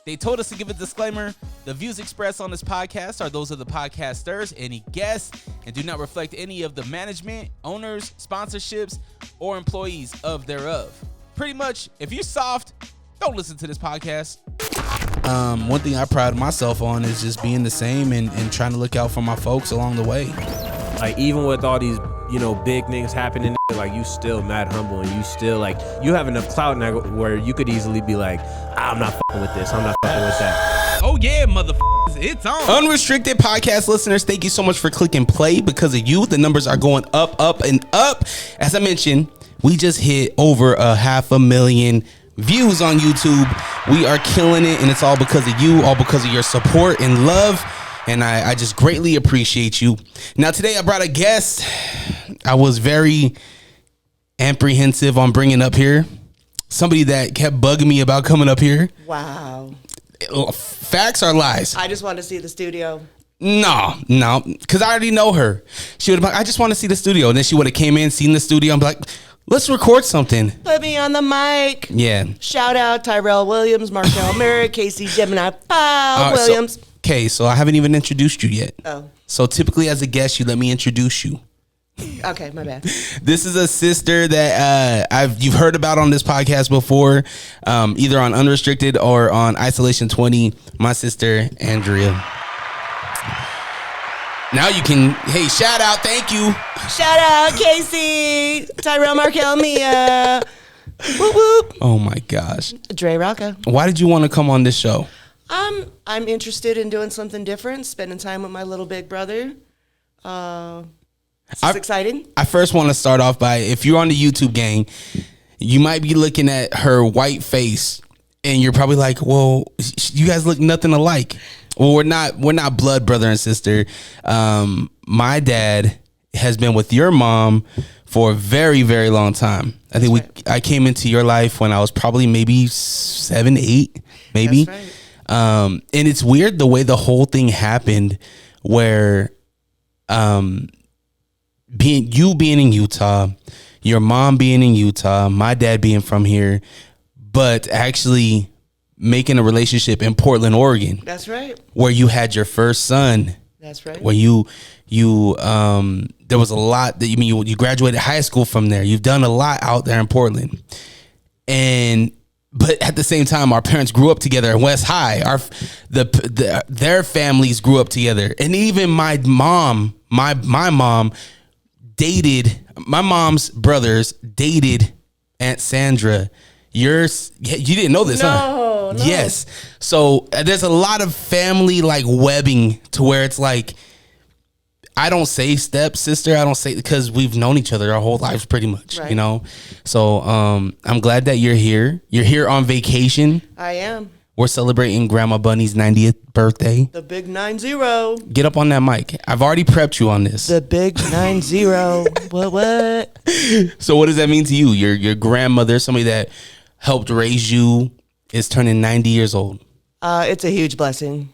They told us to give a disclaimer. The views expressed on this podcast are those of the podcasters, any guests, and do not reflect any of the management, owners, sponsorships, or employees of thereof. Pretty much, if you're soft, don't listen to this podcast. One thing I pride myself on is just being the same and trying to look out for my folks along the way. Like, even with all these, big things happening, like, you still mad humble, and you still, like, you have enough clout now where you could easily be like, I'm not fucking with this, I'm not fucking with that. Oh yeah, motherfuckers, it's on. Unrestricted podcast listeners, thank you so much for clicking play. Because of you, the numbers are going up, and up. As I mentioned, we just hit over 500,000 views on YouTube. We are killing it, and it's all because of you, all because of your support and love. And I just greatly appreciate you. Now, today I brought a guest I was very apprehensive on bringing up here. Somebody that kept bugging me about coming up here. Wow. Facts or lies? I just want to see the studio. No, because I already know her. She would have been like, I just want to see the studio. And then she would have came in, seen the studio. I'm like, let's record something. Put me on the mic. Yeah. Shout out Tyrell Williams, Markel Merritt, Casey Gemini Williams. So I haven't even introduced you yet. Oh. So typically as a guest, you let me introduce you. Okay, my bad. This is a sister that you've heard about on this podcast before, either on Unrestricted or on Isolation 20. My sister, Drea. Now you can, hey, shout out, thank you. Shout out, Casey, Tyrell, Markel, Mia. Whoop, whoop. Oh my gosh. DreRawka. Why did you want to come on this show? I'm interested in doing something different, spending time with my little big brother. It's exciting. I first want to start off by, if you're on the YouTube gang, you might be looking at her white face and you're probably like, well, you guys look nothing alike. Well, we're not blood brother and sister. My dad has been with your mom for a very, very long time. I think I came into your life when I was probably maybe 7, 8, maybe. That's right. And it's weird the way the whole thing happened, where being in Utah, your mom being in Utah, my dad being from here, but actually making a relationship in Portland, Oregon. That's right. Where you had your first son. That's right. Where you there was a lot that you graduated high school from there. You've done a lot out there in Portland. But at the same time, our parents grew up together at West High. Their families grew up together, and even my mom dated, my mom's brothers dated Aunt Sandra. You didn't know this, huh? No. Yes. So there's a lot of family like webbing to where it's like, I don't say stepsister. I don't say, because we've known each other our whole lives pretty much, right. So I'm glad that you're here. You're here on vacation. I am. We're celebrating Grandma Bunny's 90th birthday. The big 90. Get up on that mic. I've already prepped you on this. The big 90. What? So what does that mean to you? Your grandmother, somebody that helped raise you, is turning 90 years old. It's a huge blessing.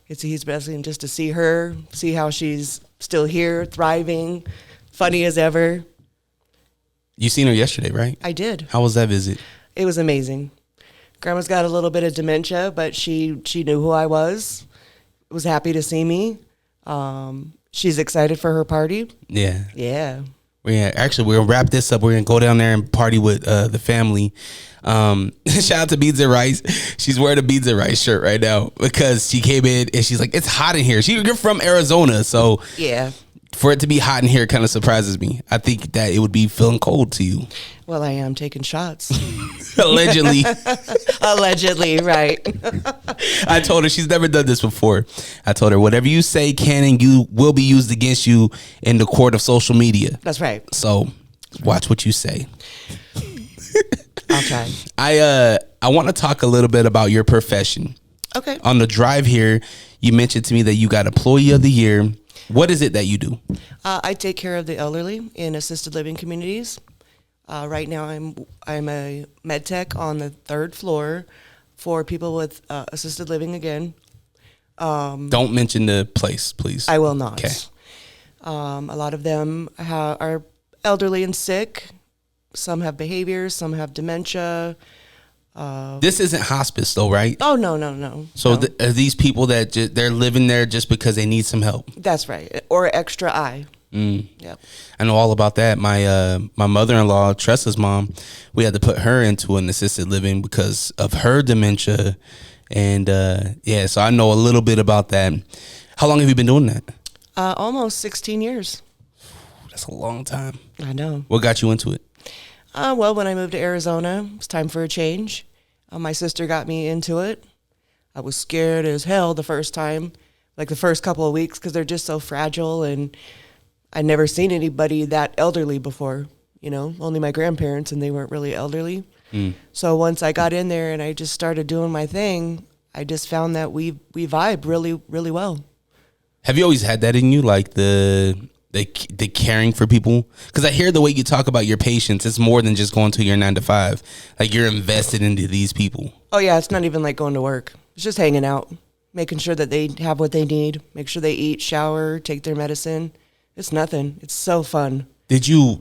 It's a huge blessing just to see her, see how she's still here, thriving, funny as ever. You seen her yesterday, right? I did. How was that visit? It was amazing. Grandma's got a little bit of dementia, but she knew who I was happy to see me. She's excited for her party. Yeah. Yeah. Actually, we're going to wrap this up. We're going to go down there and party with the family. Shout out to Beads and Rice. She's wearing a Beads and Rice shirt right now because she came in and she's like, it's hot in here. You're from Arizona, so yeah, for it to be hot in here kind of surprises me. I think that it would be feeling cold to you. Well, I am taking shots. Allegedly. Allegedly, right. I told her, she's never done this before. I told her, whatever you say can and you will be used against you in the court of social media. That's right. So watch what you say. I'll try. I want to talk a little bit about your profession. Okay. On the drive here, you mentioned to me that you got Employee of the Year. What is it that you do? I take care of the elderly in assisted living communities. Right now, I'm a med tech on the 3rd floor for people with assisted living again. Don't mention the place, please. I will not. Okay. A lot of them are elderly and sick. Some have behaviors, some have dementia. This isn't hospice though, right? Oh, no. So no. are these people that they're living there just because they need some help? That's right. Or extra eye. Yep. I know all about that. My mother-in-law, Tressa's mom, we had to put her into an assisted living because of her dementia. And so I know a little bit about that. How long have you been doing that? Almost 16 years. That's a long time. I know. What got you into it? Well, when I moved to Arizona, it was time for a change. My sister got me into it. I was scared as hell the first time, like the first couple of weeks, because they're just so fragile, and I'd never seen anybody that elderly before, only my grandparents, and they weren't really elderly. So once I got in there and I just started doing my thing, I just found that we vibe really, really well. Have you always had that in you, like the caring for people? Because I hear the way you talk about your patients, it's more than just going to your 9 to 5. Like you're invested into these people. Oh yeah, it's not even like going to work. It's just hanging out, making sure that they have what they need, make sure they eat, shower, take their medicine. It's nothing. It's so fun. Did you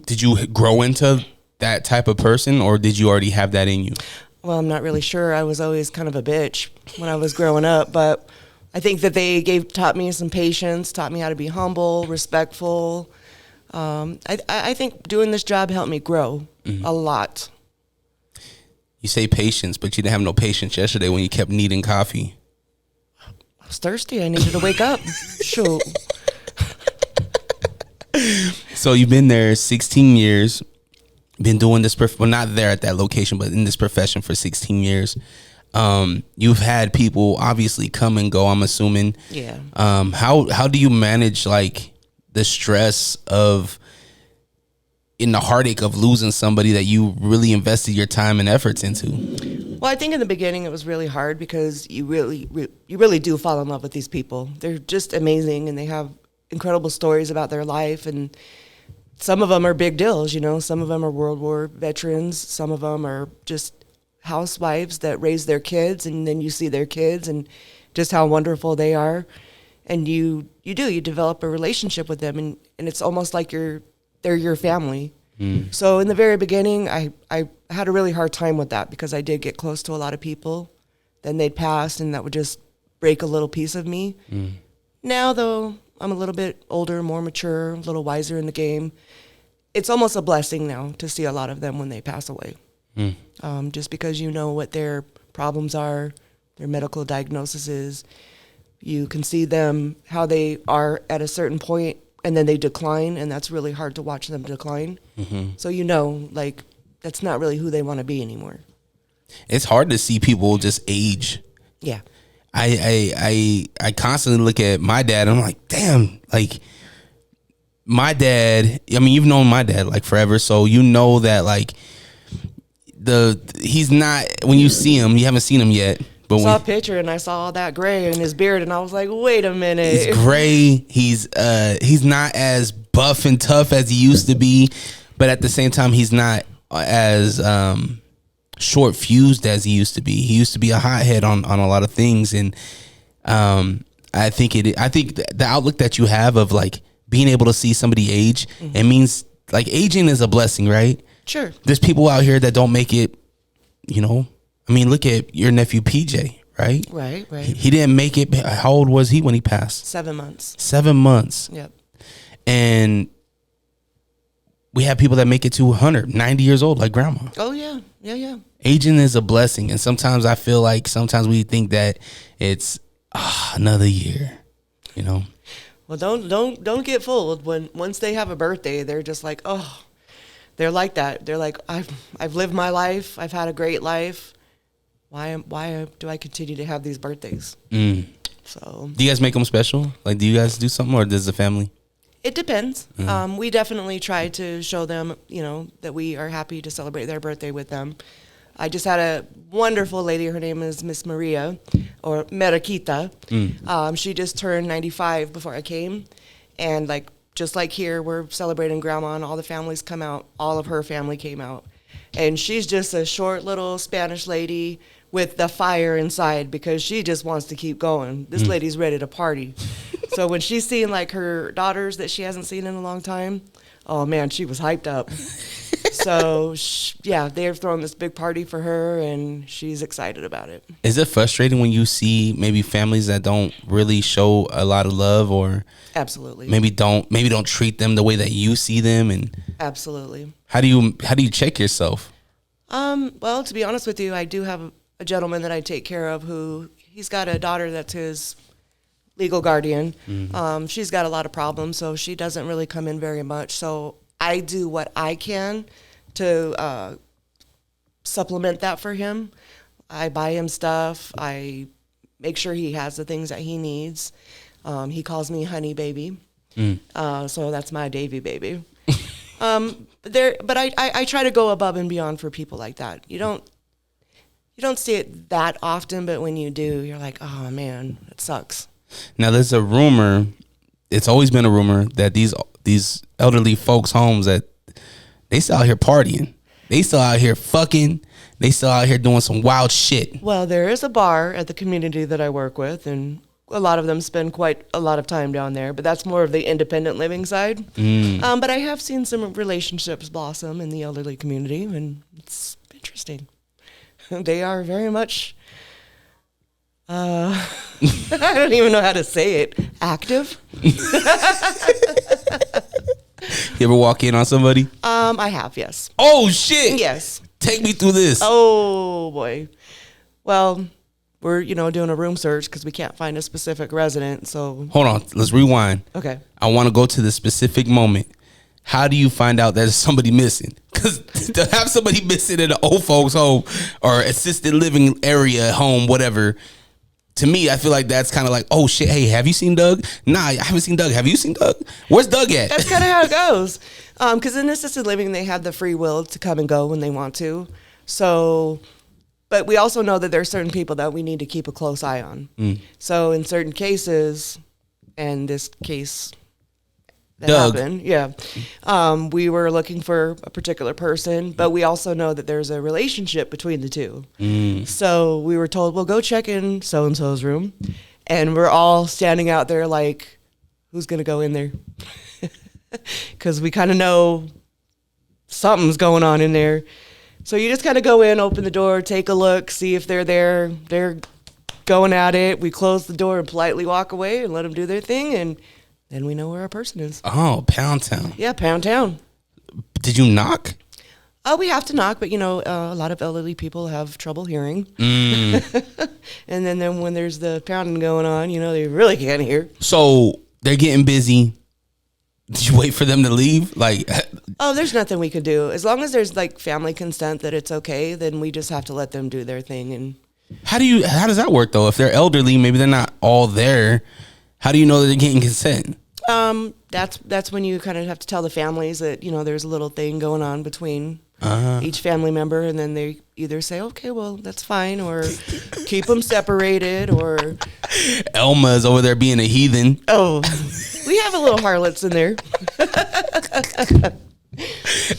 grow into that type of person, or did you already have that in you? Well, I'm not really sure. I was always kind of a bitch when I was growing up, but I think that they taught me some patience, taught me how to be humble, respectful. I think doing this job helped me grow a lot. You say patience, but you didn't have no patience yesterday when you kept needing coffee. I was thirsty. I needed to wake up. Shoot. So you've been there 16 years, been doing this, well, not there at that location, but in this profession for 16 years. You've had people obviously come and go, I'm assuming. Yeah. How do you manage like the stress of, in the heartache of losing somebody that you really invested your time and efforts into? Well, I think in the beginning it was really hard because you really do fall in love with these people. They're just amazing, and they have incredible stories about their life, and some of them are big deals, some of them are World War veterans, some of them are just housewives that raise their kids, and then you see their kids and just how wonderful they are, and you develop a relationship with them, and it's almost like they're your family. So in the very beginning, I had a really hard time with that because I did get close to a lot of people, then they'd pass, and that would just break a little piece of me. Now though, I'm a little bit older, more mature, a little wiser in the game. It's almost a blessing now to see a lot of them when they pass away. Just because you know what their problems are, their medical diagnoses, you can see them, how they are at a certain point, and then they decline, and that's really hard to watch them decline. So like, that's not really who they want to be anymore. It's hard to see people just age. Yeah. I constantly look at my dad and I'm like, damn, like my dad, I mean, you've known my dad like forever, so you know that like he's not, when you see him, you haven't seen him yet. But I saw a picture and I saw all that gray in his beard and I was like, wait a minute. He's gray. He's not as buff and tough as he used to be, but at the same time, he's not as short fused as he used to be. He used to be a hothead on a lot of things, and I think the outlook that you have of like being able to see somebody age, it means like aging is a blessing, right? Sure. There's people out here that don't make it, I mean, look at your nephew PJ, right? Right. He didn't make it. How old was he when he passed? 7 months. 7 months. Yep. And we have people that make it to 100, 90 years old, like grandma. Oh yeah. Aging is a blessing, and sometimes I feel like sometimes we think that it's another year, Well, don't get fooled. Once they have a birthday, they're just like, oh, they're like that. They're like, I've lived my life. I've had a great life. Why do I continue to have these birthdays? So, do you guys make them special? Like, do you guys do something, or does the family? It depends. We definitely try to show them, that we are happy to celebrate their birthday with them. I just had a wonderful lady. Her name is Miss Maria, or Meraquita. She just turned 95 before I came. And just like here, we're celebrating Grandma, and all the families come out. All of her family came out. And she's just a short little Spanish lady with the fire inside because she just wants to keep going. This lady's ready to party. So when she's seeing her daughters that she hasn't seen in a long time, oh man, she was hyped up. So yeah, they're throwing this big party for her, and she's excited about it. Is it frustrating when you see maybe families that don't really show a lot of love, or Absolutely. maybe don't treat them the way that you see them? And Absolutely. how do you check yourself? Well, to be honest with you, I do have a gentleman that I take care of who he's got a daughter that's his legal guardian. She's got a lot of problems, so she doesn't really come in very much. So I do what I can to supplement that for him. I buy him stuff. I make sure he has the things that he needs. He calls me honey baby. So that's my Davy baby. But I try to go above and beyond for people like that. You don't see it that often, but when you do, you're like, oh man, it sucks. Now there's a rumor. It's always been a rumor that these elderly folks' homes, that they still out here partying, they still out here fucking, they still out here doing some wild shit. Well, there is a bar at the community that I work with, and a lot of them spend quite a lot of time down there, but that's more of the independent living side. But I have seen some relationships blossom in the elderly community, and it's interesting. They are very much, I don't even know how to say it, active. You ever walk in on somebody? I have, yes. Oh shit! Yes. Take me through this. Oh boy. Well, we're doing a room search because we can't find a specific resident. So Hold on, let's rewind. okay. I want to go to the specific moment. How do you find out there's somebody missing? Because to have somebody missing in an old folks home or assisted living area, home, whatever, to me, I feel like that's kind of like, oh shit, hey, have you seen Doug? Nah, I haven't seen Doug. Have you seen Doug? Where's Doug at? That's kind of how it goes. Because in assisted living, they have the free will to come and go when they want to. So, but we also know that there are certain people that we need to keep a close eye on. So in certain cases, and this case that Doug. happened, we were looking for a particular person, but we also know that there's a relationship between the two. So we were told, well, go check in so-and-so's room. And we're all standing out there like, who's going to go in there? Because we kind of know something's going on in there. So you just kind of go in, open the door, take a look, see if they're there. They're going at it. We close the door and politely walk away and let them do their thing, and then we know where our person is. Oh, Pound Town. Yeah, Pound Town. Did you knock? Oh, we have to knock, but a lot of elderly people have trouble hearing. And then when there's the pounding going on, they really can't hear. So they're getting busy. Did you wait for them to leave? Like, oh, there's nothing we could do. As long as there's like family consent that it's okay, then we just have to let them do their thing. And how does that work though? If they're elderly, maybe they're not all there. How do you know that they're getting consent? That's when you kind of have to tell the families that there's a little thing going on between each family member, and then they either say, okay, well, that's fine, or keep them separated, or Elma's over there being a heathen. Oh, we have a little harlots in there.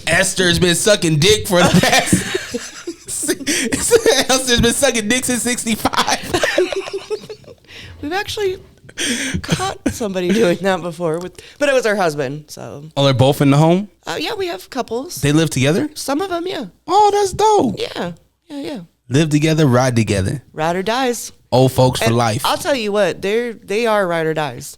Esther's been sucking dick for the past. Esther's been sucking dick since 65. We've actually caught somebody doing that before, but it was her husband. So. Oh, they're both in the home? Yeah, we have couples. They live together? Some of them, yeah. Oh, that's dope. Yeah. Live together, ride together. Ride or dies. Old folks for And life. I'll tell you what, they are ride or dies.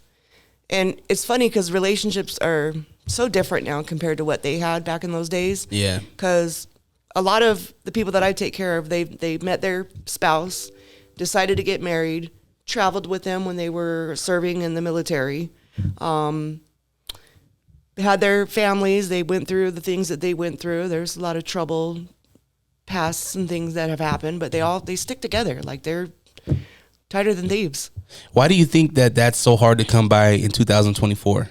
And it's funny because relationships are so different now compared to what they had back in those days. Yeah. Because a lot of the people that I take care of, they met their spouse, decided to get married, traveled with them when they were serving in the military, had their families. They went through the things that they went through. There's a lot of trouble, pasts and things that have happened, but they stick together. Like they're tighter than thieves. Why do you think that that's so hard to come by in 2024?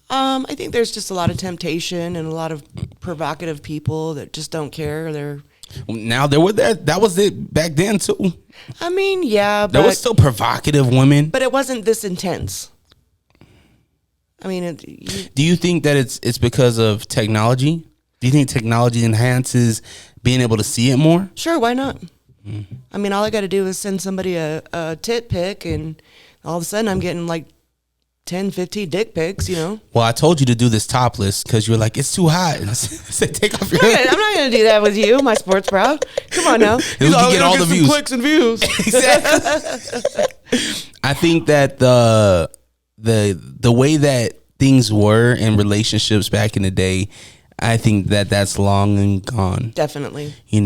I think there's just a lot of temptation and a lot of provocative people that just don't care. Now there were that was it back then too. I mean, yeah, but There was still provocative women. but it wasn't this intense. I mean, Do you think that it's because of technology? Do you think technology enhances being able to see it more? sure, why not? I mean, all I got to do is send somebody a tit pic, and all of a sudden I'm getting like 10, 15 dick pics, Well, I told you to do this topless because you were like, it's too hot. And I said, take off your. I'm not going to do that with you, my sports bra. Come on now. We can get all the views. Clicks and views. Exactly. I think that the way that things were in relationships back in the day, I think that that's long and gone. Definitely. I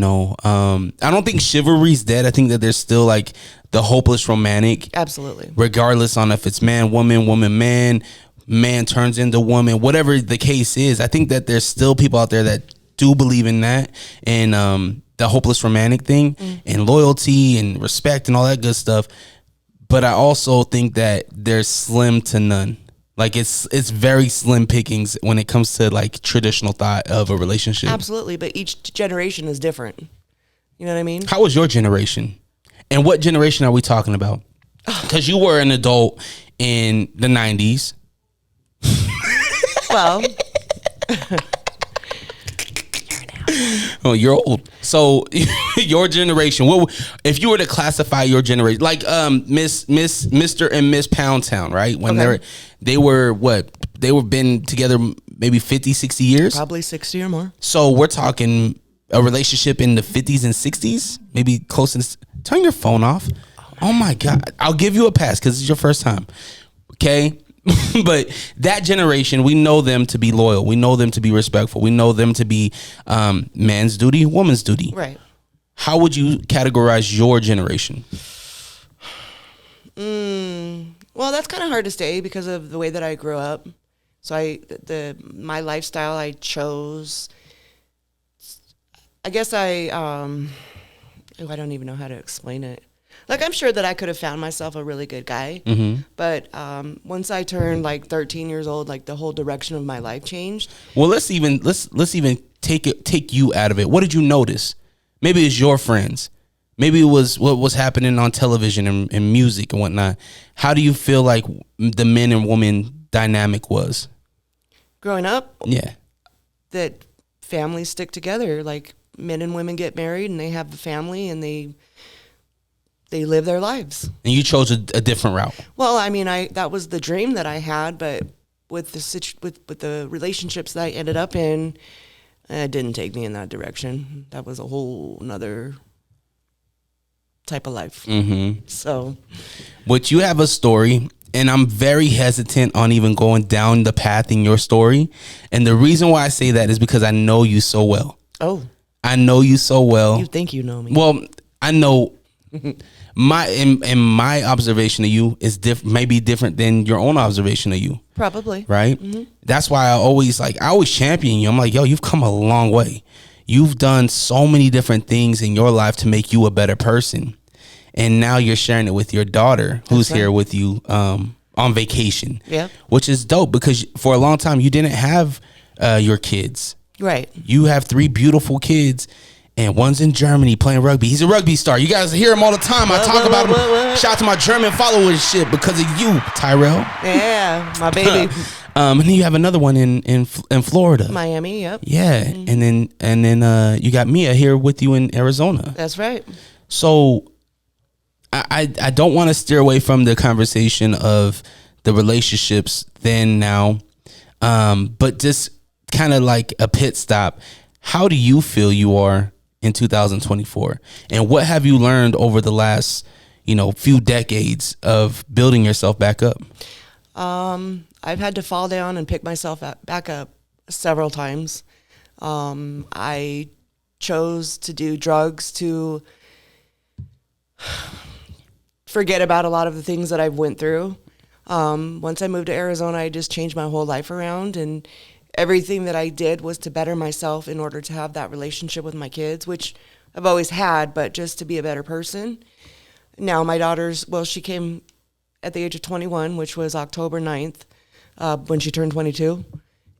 don't think chivalry's dead. I think that there's still like the hopeless romantic. Absolutely. Regardless on if it's man, woman, woman, man turns into woman, whatever the case is. I think that there's still people out there that do believe in that and the hopeless romantic thing and loyalty and respect and all that good stuff. But I also think that there's slim to none. Like it's very slim pickings when it comes to like traditional thought of a relationship. Absolutely, but each generation is different. You know what I mean? How was your generation? And what generation are we talking about? Because you were an adult in the 90s. Well, oh, you're old. So your generation. What if you were to classify your generation? Like Mr. and Miss Pound Town, right? When they were what? They were been together maybe 50, 60 years? Probably 60 or more. So we're talking a relationship in the 50s and 60s? Maybe close to... Turn your phone off. Oh my God. I'll give you a pass because it's your first time. Okay? But that generation, we know them to be loyal. We know them to be respectful. We know them to be man's duty, woman's duty. Right. How would you categorize your generation? Well, that's kind of hard to say because of the way that I grew up. So my lifestyle I chose. I guess I don't even know how to explain it. Like, I'm sure that I could have found myself a really good guy, but once I turned like 13 years old, like the whole direction of my life changed. Well, let's even take you out of it. What did you notice? Maybe it's your friends. Maybe it was what was happening on television and music and whatnot. How do you feel like the men and woman dynamic was? Growing up? Yeah. That families stick together. Like, men and women get married and they have a family and they live their lives. And you chose a different route. Well, I mean, that was the dream that I had, but with the relationships that I ended up in, it didn't take me in that direction. That was a whole nother type of life. So, but you have a story, and I'm very hesitant on even going down the path in your story. And the reason why I say that is because I know you so well. Oh, I know you so well. you think you know me? Well, I know my observation of you is maybe different than your own observation of you. Probably. Right? That's why I always champion you. I'm like, yo, you've come a long way. You've done so many different things in your life to make you a better person. And now you're sharing it with your daughter who's here with you on vacation. Yeah. Which is dope because for a long time you didn't have your kids. Right. You have 3 beautiful kids, and one's in Germany playing rugby. He's a rugby star. You guys hear him all the time. I talk about him. Shout out to my German followership because of you, Tyrell. Yeah, my baby. And then you have another one in Florida, Miami. Yep. Yeah, and then you got Mia here with you in Arizona. That's right. So I don't want to steer away from the conversation of the relationships then now, but just kind of like a pit stop. How do you feel you are in 2024, and what have you learned over the last few decades of building yourself back up? I've had to fall down and pick myself back up several times. I chose to do drugs to forget about a lot of the things that I've went through. Once I moved to Arizona, I just changed my whole life around, and everything that I did was to better myself in order to have that relationship with my kids, which I've always had, but just to be a better person. Now my she came at the age of 21, which was October 9th, when she turned 22.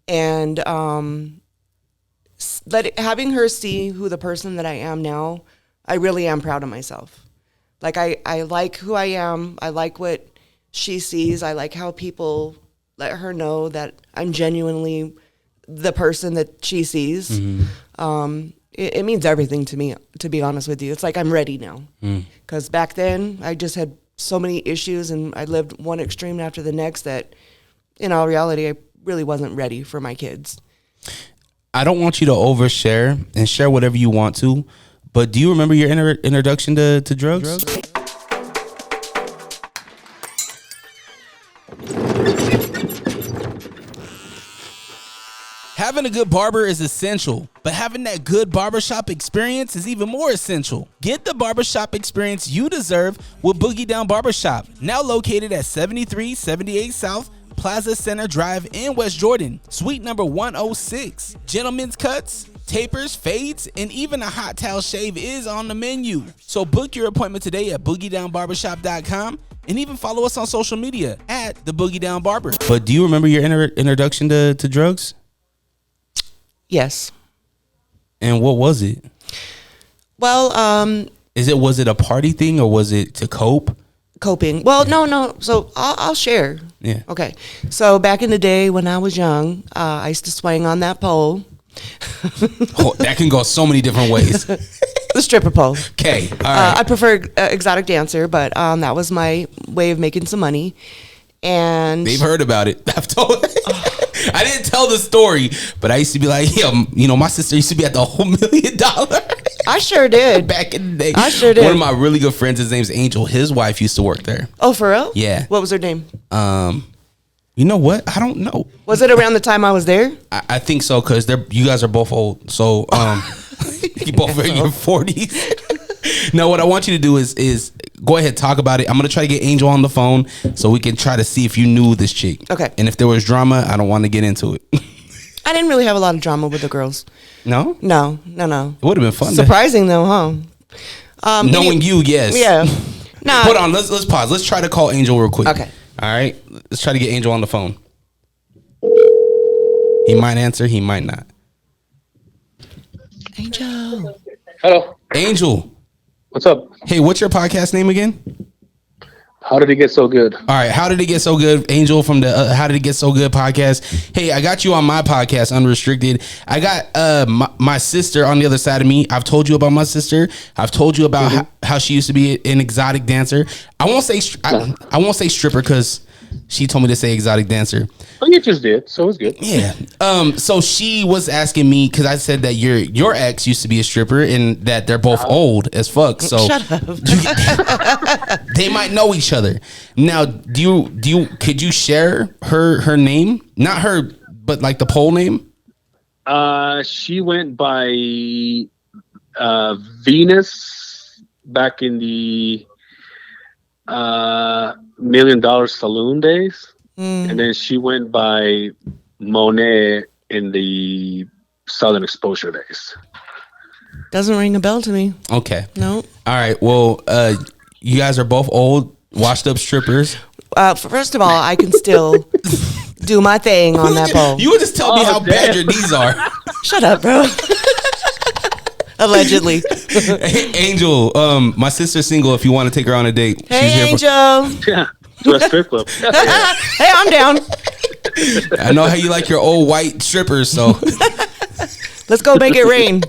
And having her see who the person that I am now, I really am proud of myself. Like, I like who I am. I like what she sees. I like how people let her know that I'm genuinely the person that she sees. It means everything to me, to be honest with you. It's like I'm ready now. Because back then, I just had so many issues, and I lived one extreme after the next that, in all reality, I really wasn't ready for my kids. I don't want you to overshare and share whatever you want to, but do you remember your introduction to drugs? Having a good barber is essential, but having that good barbershop experience is even more essential. Get the barbershop experience you deserve with Boogie Down Barbershop, now located at 7378 South Plaza Center Drive in West Jordan, suite number 106. Gentlemen's cuts, tapers, fades, and even a hot towel shave is on the menu. So book your appointment today at boogiedownbarbershop.com and even follow us on social media at the Boogie Down Barber. But do you remember your introduction to drugs? Yes. And what was it? Well, Was it a party thing or was it to cope? coping. Well, no. So I'll share. Yeah. Okay. So back in the day when I was young, I used to swing on that pole. Oh, that can go so many different ways. The stripper pole. Okay. All right. I prefer exotic dancer, but that was my way of making some money. And They've heard about it. I've told. I didn't tell the story, but I used to be like, yeah, my sister used to be at the whole $1 million. I sure did. Back in the day. I sure did. One of my really good friends, his name's Angel. His wife used to work there. Oh, for real? Yeah. What was her name? You know what? I don't know. Was it around the time I was there? I think so because you guys are both old. So you both are in your 40s. No, what I want you to do is go ahead, talk about it. I'm gonna try to get Angel on the phone so we can try to see if you knew this chick. Okay. And if there was drama, I don't want to get into it. I didn't really have a lot of drama with the girls. No? No. It would have been fun. Surprising though, huh? Knowing you, yes. Yeah. Nah. Hold on, let's pause. Let's try to call Angel real quick. Okay. All right. Let's try to get Angel on the phone. He might answer, he might not. Angel. Hello. Angel. What's up? Hey, what's your podcast name again? How did it get so good? All right, How Did It Get So Good? Angel from the How Did It Get So Good podcast. Hey, I got you on my podcast, Unrestricted. I got my sister on the other side of me. I've told you about my sister. I've told you about how she used to be an exotic dancer. I won't say stripper because she told me to say exotic dancer. Oh, you just did, so it's good. Yeah. So she was asking me because I said that your ex used to be a stripper and that they're both old as fuck. So Shut up. they might know each other. Now, could you share her name? Not her, but like the pole name. She went by Venus back in the $1 Million Saloon days. And then she went by Monet in the Southern Exposure days. Doesn't ring a bell to me. Okay. No. All right. Well, you guys are both old, washed up strippers. First of all, I can still do my thing on that pole. You would just tell me how bad your knees are. Shut up, bro. Allegedly. Hey, Angel, my sister's single. If you want to take her on a date, Hey, Angel. Yeah, to a strip club. Hey, I'm down. I know how you like your old white strippers, so Let's go make it rain.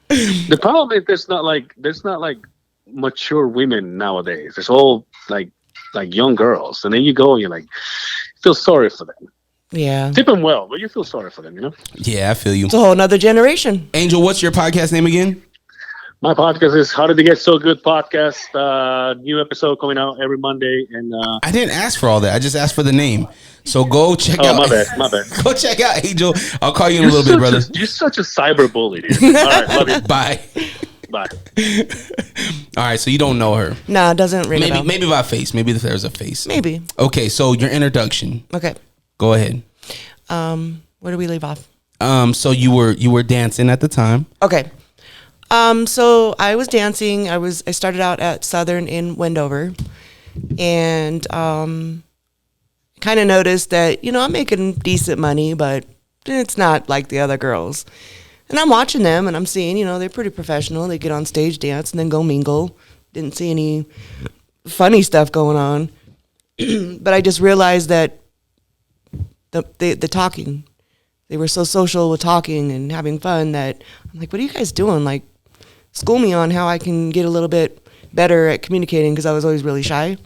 The problem is there's not like mature women nowadays. There's all like young girls, and then you go and you're like, feel sorry for them. Yeah. Tip them well, but you feel sorry for them, you know? yeah, I feel you. It's a whole nother generation. Angel, what's your podcast name again? My podcast is How Did It Get So Good podcast. New episode coming out every Monday. And I didn't ask for all that. I just asked for the name. So go check out. My bad. Go check out Angel. I'll call you in a little bit, brother. You're such a cyber bully, dude. All right, love you. Bye. Bye. All right, so you don't know her. Nah, it doesn't ring a bell. Maybe by face. Maybe if there's a face. Maybe. Okay, so your introduction. Okay. Go ahead. Where do we leave off? So you were dancing at the time. Okay. So I was dancing. I started out at Southern in Wendover, and kind of noticed that I'm making decent money, but it's not like the other girls. And I'm watching them, and I'm seeing they're pretty professional. They get on stage, dance, and then go mingle. Didn't see any funny stuff going on, but I just realized that the talking, they were so social with talking and having fun that I'm like, what are you guys doing? Like, school me on how I can get a little bit better at communicating, because I was always really shy.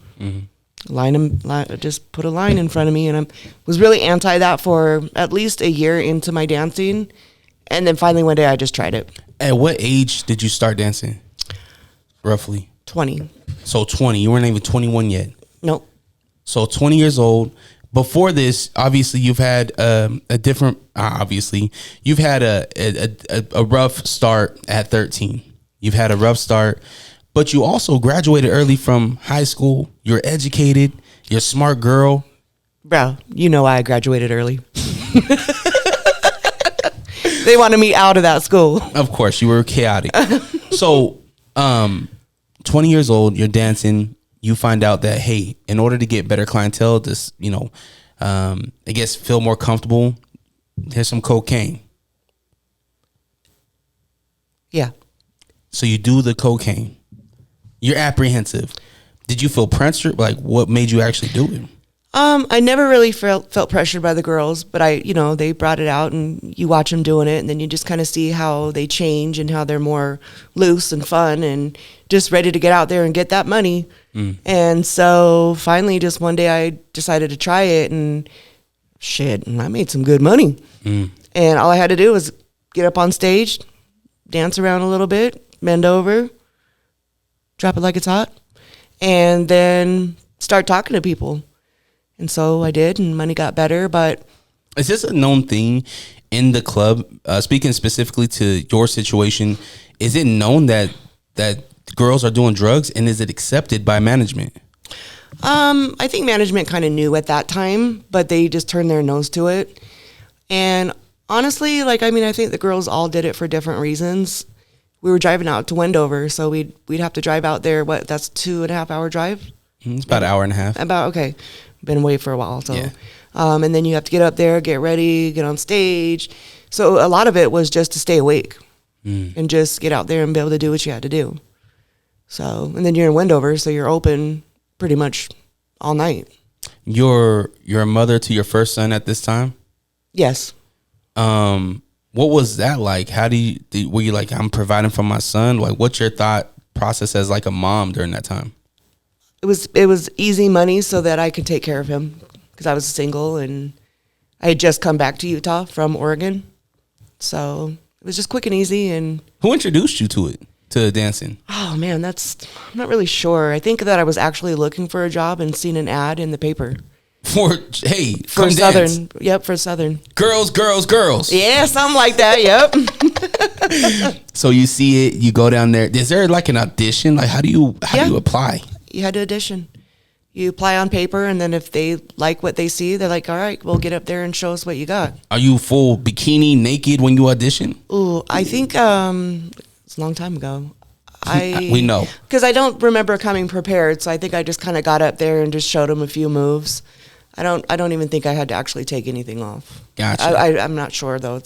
Just put a line in front of me, and I was really anti that for at least a year into my dancing, and then finally one day I just tried it. At what age did you start dancing? Roughly 20. So 20. You weren't even 21 yet. Nope. So 20 years old. Before this, obviously, you've had you've had a rough start at 13. You've had a rough start, but you also graduated early from high school. You're educated. You're a smart girl. Bro, you know why I graduated early. They wanted me out of that school. Of course, you were chaotic. So, 20 years old, you're dancing. You find out that, hey, in order to get better clientele, I guess feel more comfortable, here's some cocaine. Yeah. So you do the cocaine. You're apprehensive. Did you feel pressure? Like, what made you actually do it? I never really felt pressured by the girls, but they brought it out, and you watch them doing it, and then you just kind of see how they change and how they're more loose and fun and just ready to get out there and get that money. And so finally, just one day I decided to try it, and I made some good money. And all I had to do was get up on stage, dance around a little bit, bend over, drop it like it's hot, and then start talking to people. And so I did, and money got better. But is this a known thing in the club? Speaking specifically to your situation, is it known that girls are doing drugs, and is it accepted by management? I think management kind of knew at that time, but they just turned their nose to it. And honestly, I think the girls all did it for different reasons. We were driving out to Wendover, so we'd have to drive out there. That's 2.5 hour drive? It's about an hour and a half. Okay. Been away for a while, so. Yeah. And then you have to get up there, get ready, get on stage. So a lot of it was just to stay awake and just get out there and be able to do what you had to do. So, and then you're in Wendover, so you're open pretty much all night. You're a mother to your first son at this time? Yes. What was that like? How were you like, I'm providing for my son? Like, what's your thought process as like a mom during that time? It was easy money so that I could take care of him because I was single and I had just come back to Utah from Oregon. So it was just quick and easy. And who introduced you to dancing? Oh man, I'm not really sure. I think that I was actually looking for a job and seen an ad in the paper. For Southern. Dance. Yep, for Southern. Girls. Yeah, something like that. Yep. So you see it, you go down there. Is there like an audition? Like how do you apply? You had to audition. You apply on paper, and then if they like what they see, they're like, all right, we'll get up there and show us what you got. Are you full bikini naked when you audition? Ooh, I think it's a long time ago. We know. Because I don't remember coming prepared, so I think I just kind of got up there and just showed them a few moves. I don't even think I had to actually take anything off. Gotcha. I'm not sure, though.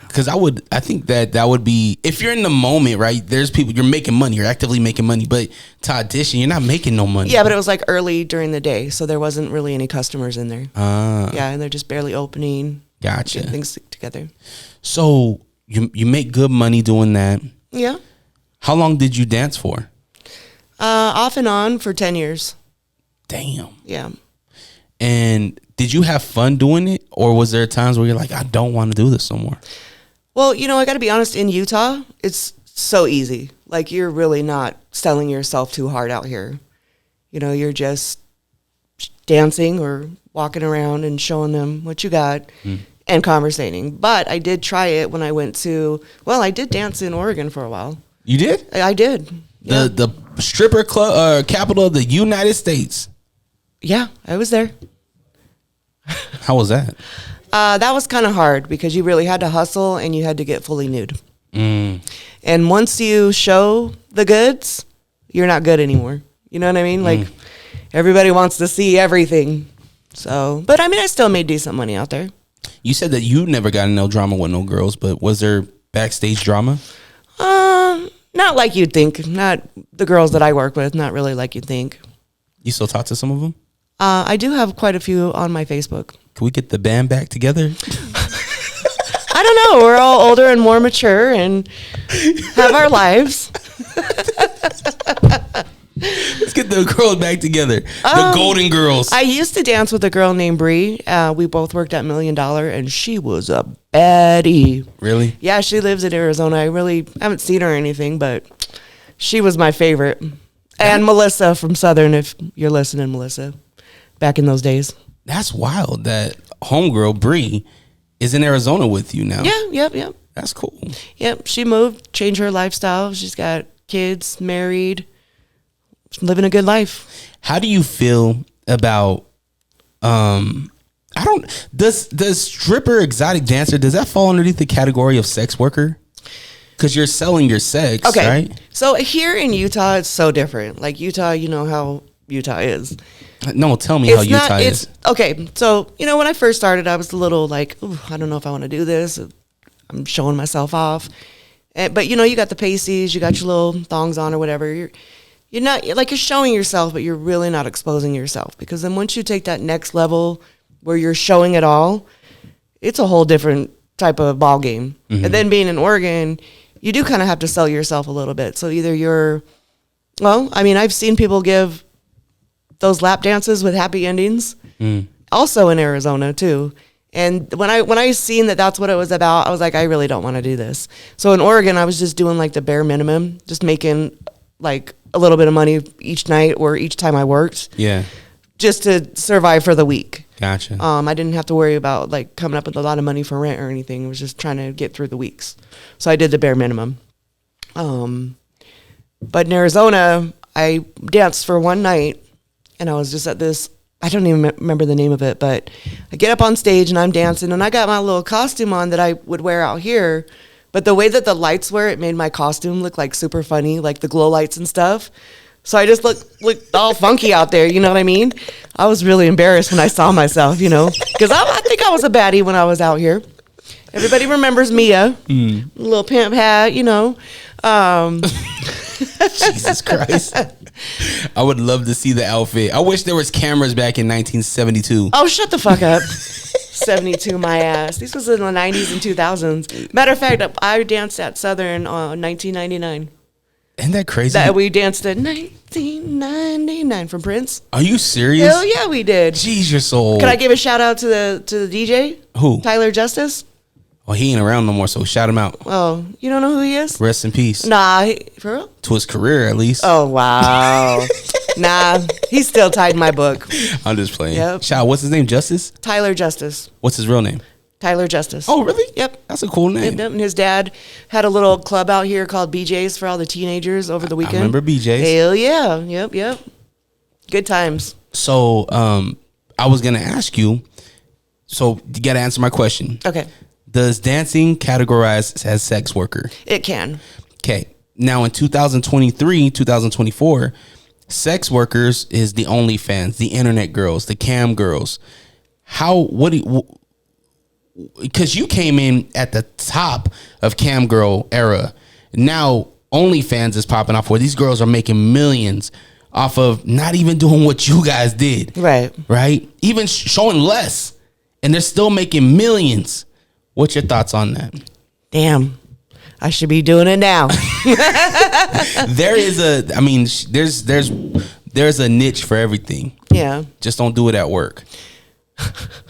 Because I think that would be, if you're in the moment, right? There's people, you're making money, you're actively making money, but to audition, you're not making no money. Yeah, but it was like early during the day, so there wasn't really any customers in there. Yeah, and they're just barely opening. Gotcha. Getting things together. So you make good money doing that. Yeah. How long did you dance for? Off and on for 10 years. Damn. Yeah. And did you have fun doing it, or was there times where you're like, I don't want to do this no more? Well, I got to be honest, in Utah, it's so easy. Like, you're really not selling yourself too hard out here. You're just dancing or walking around and showing them what you got and conversating. But I did try it when I went I did dance in Oregon for a while. You did? I did. Yeah. The stripper club, capital of the United States. Yeah, I was there. How was that? That was kind of hard because you really had to hustle and you had to get fully nude. And once you show the goods, you're not good anymore. You know what I mean? Like, everybody wants to see everything. So, but I still made decent money out there. You said that you never got in no drama with no girls, but was there backstage drama? Not like you'd think. Not the girls that I work with, not really like you'd think. You still talk to some of them? I do have quite a few on my Facebook. Can we get the band back together? I don't know. We're all older and more mature and have our lives. Let's get the girls back together. The Golden Girls. I used to dance with a girl named Bree. We both worked at $1 Million, and she was a baddie. Really? Yeah, she lives in Arizona. I really haven't seen her or anything, but she was my favorite. And Melissa from Southern, if you're listening, Melissa, back in those days. That's wild that homegirl Bree is in Arizona with you now. Yeah, yep. That's cool. Yep, she moved, changed her lifestyle. She's got kids, married, living a good life. How do you feel about does stripper, exotic dancer, does that fall underneath the category of sex worker? Because you're selling your sex, Okay. right? So here in Utah, it's so different. Like Utah, you know how Utah is. No, tell me how Utah is. Okay, so, when I first started, I was a little like, ooh, I don't know if I want to do this. I'm showing myself off. But, you got the pasties, you got your little thongs on or whatever. You're not, like, you're showing yourself, but you're really not exposing yourself. Because then once you take that next level where you're showing it all, it's a whole different type of ball game. Mm-hmm. And then being in Oregon, you do kind of have to sell yourself a little bit. So either I've seen people give those lap dances with happy endings, also in Arizona too. And when I seen that that's what it was about, I was like, I really don't want to do this. So in Oregon, I was just doing like the bare minimum, just making like a little bit of money each night or each time I worked. Yeah. Just to survive for the week. Gotcha. I didn't have to worry about like coming up with a lot of money for rent or anything. I was just trying to get through the weeks. So I did the bare minimum. But in Arizona, I danced for one night and I was just at this, I don't even remember the name of it, but I get up on stage and I'm dancing and I got my little costume on that I would wear out here. But the way that the lights were, it made my costume look like super funny, like the glow lights and stuff. So I just looked all funky out there, you know what I mean? I was really embarrassed when I saw myself, because I think I was a baddie when I was out here. Everybody remembers Mia, little pimp hat, Jesus Christ. I would love to see the outfit. I wish there was cameras back in 1972. Oh, shut the fuck up. 72, my ass. This was in the 90s and 2000s. Matter of fact, I danced at Southern on 1999. Isn't that crazy? That we danced at 1999 from Prince. Are you serious? Hell yeah, we did. Jeez, you're so old. Can I give a shout out to the DJ? Who? Tyler Justice. Well, he ain't around no more, so shout him out. Oh, you don't know who he is? Rest in peace. Nah, for real? To his career, at least. Oh, wow. Nah, he's still tied in my book. I'm just playing. Yep. Shout, what's his name? Justice? Tyler Justice. What's his real name? Tyler Justice. Oh, really? Yep. That's a cool name. And his dad had a little club out here called BJ's for all the teenagers over the weekend. I remember BJ's. Hell yeah. Yep. Good times. So, I was going to ask you, so you got to answer my question. Okay. Does dancing categorize as sex worker? It can. Okay. Now in 2023, 2024, sex workers is the OnlyFans, the internet girls, the cam girls. Because you came in at the top of cam girl era. Now OnlyFans is popping off where these girls are making millions off of not even doing what you guys did. Right? Even showing less. And they're still making millions. What's your thoughts on that? Damn. I should be doing it now. There's a niche for everything. Yeah. Just don't do it at work.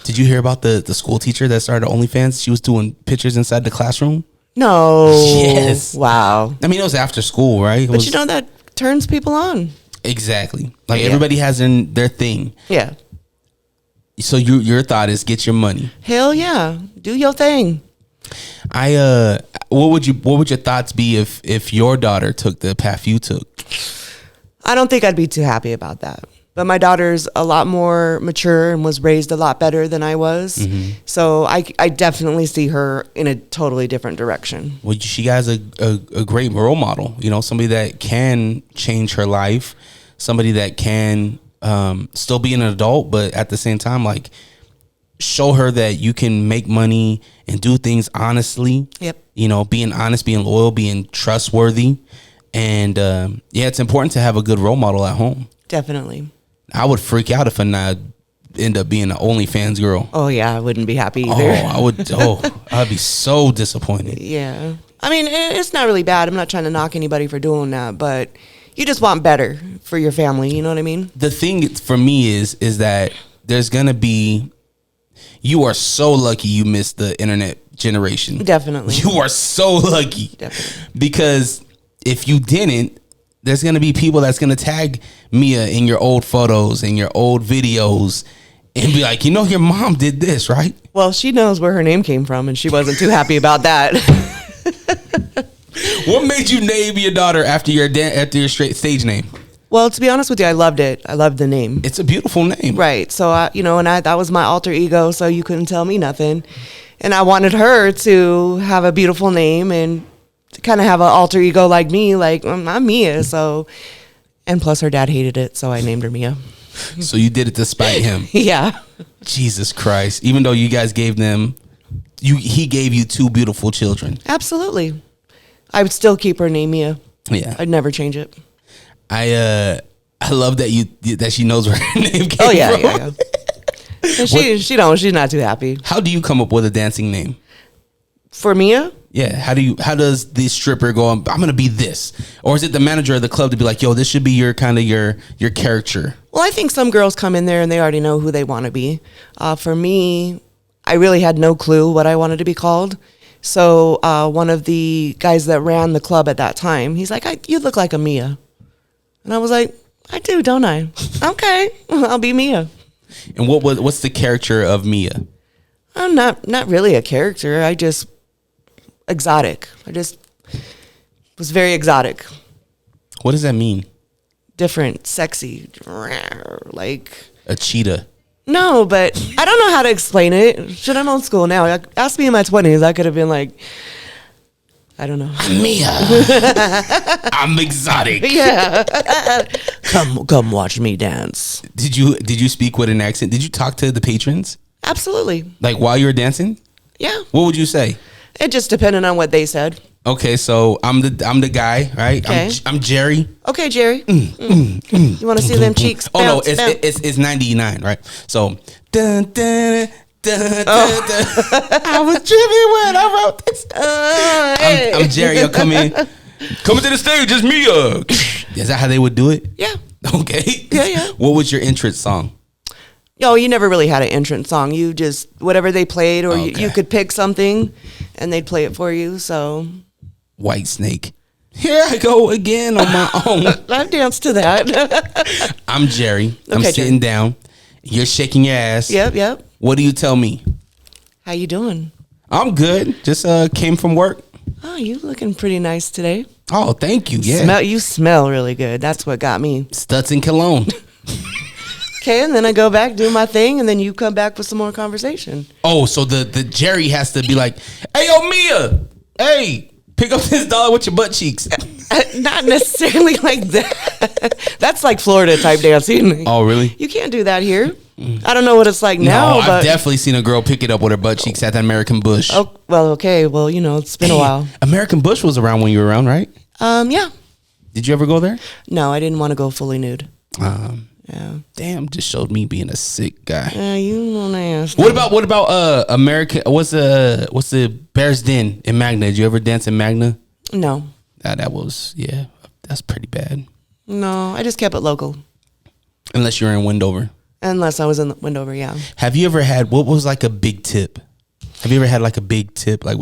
Did you hear about the school teacher that started OnlyFans? She was doing pictures inside the classroom. No. Yes. Wow. I mean, it was after school, right? But that turns people on. Exactly. Like everybody has their thing. Yeah. So your thought is get your money. Hell yeah. Do your thing. What would your thoughts be if your daughter took the path you took? I don't think I'd be too happy about that. But my daughter's a lot more mature and was raised a lot better than I was. Mm-hmm. So I definitely see her in a totally different direction. Well, she has a great role model. Somebody that can change her life. Somebody that can still be an adult, but at the same time, like, show her that you can make money and do things honestly. Yep. Being honest, being loyal, being trustworthy. And it's important to have a good role model at home. Definitely. I would freak out if I not end up being an OnlyFans girl. Oh yeah, I wouldn't be happy either. I'd be so disappointed. Yeah. I mean, it's not really bad. I'm not trying to knock anybody for doing that, but you just want better for your family. You know what I mean? The thing for me is that there's gonna be. You are so lucky you missed the internet generation. Definitely. You are so lucky. Definitely. Because if you didn't, there's gonna be people that's gonna tag Mia in your old photos and your old videos and be like, your mom did this, right? Well, she knows where her name came from, and she wasn't too happy about that. What made you name your daughter after your straight stage name? Well, to be honest with you, I loved it. I loved the name. It's a beautiful name. Right. So, that was my alter ego, so you couldn't tell me nothing. And I wanted her to have a beautiful name and to kind of have an alter ego like me, like I'm Mia. So, and plus her dad hated it, so I named her Mia. So you did it to spite him. Yeah. Jesus Christ. Even though you guys gave them, he gave you two beautiful children. Absolutely. I would still keep her name Mia. Yeah. I'd never change it. I love that she knows where her name came from. Yeah. And she's not too happy. How do you come up with a dancing name? For Mia? Yeah. How does the stripper go, I'm gonna be this? Or is it the manager of the club to be like, yo, this should be your kind of your character? Well, I think some girls come in there and they already know who they want to be. For me, I really had no clue what I wanted to be called. So one of the guys that ran the club at that time, he's like, you look like a Mia. And I was like, I do, don't I? Okay, I'll be Mia. And what's the character of Mia? I'm not really a character. I just exotic. I just was very exotic. What does that mean? Different, sexy, like A cheetah. No, but I don't know how to explain it. Shit, I'm old school now. Ask me in my 20s, I could have been like, I don't know. I'm Mia. I'm exotic. Yeah. Come watch me dance. Did you speak with an accent? Did you talk to the patrons? Absolutely. Like while you were dancing? Yeah. What would you say? It just depended on what they said. Okay, so I'm the guy, right? Okay. I'm Jerry. Okay, Jerry. You want to see them cheeks? Oh no, bounce, bounce? it's 99, right? So dun, dun, dun, dun, dun. I was dreaming when I wrote this. Hey. I'm Jerry. I'll come to the stage. It's Mia. Is that how they would do it? Yeah. Okay. Yeah. What was your entrance song? Yo, you never really had an entrance song. You just, whatever they played, or Okay. you could pick something and they'd play it for you. So White Snake. Here I go again on my own. I've danced to that. I'm Jerry. I'm Okay, sitting Jerry. down. You're shaking your ass. Yep. What do you tell me? How you doing? I'm good. Just came from work. Oh, you looking pretty nice today. Oh, thank you. Yeah. You smell really good. That's what got me. Stutz and cologne. Okay, and then I go back, do my thing, and then you come back with some more conversation. Oh, so the Jerry has to be like, hey, yo, Mia. Hey, pick up this dollar with your butt cheeks. Not necessarily like that. That's like Florida type dancing. Oh, really? You can't do that here. I don't know what it's like now, No, but I've definitely seen a girl pick it up with her butt cheeks at the American Bush. oh, well, okay. Well, it's been a while. American Bush was around when you were around, right? Yeah. Did you ever go there? No, I didn't want to go fully nude. Yeah. Damn, just showed me being a sick guy. You don't ask. What about American? What's the Bear's Den in Magna? Did you ever dance in Magna? No. That's pretty bad. No, I just kept it local. Unless you're in Wendover. Unless I was in Wendover, yeah. Have you ever had what was like a big tip? Have you ever had like a big tip? Like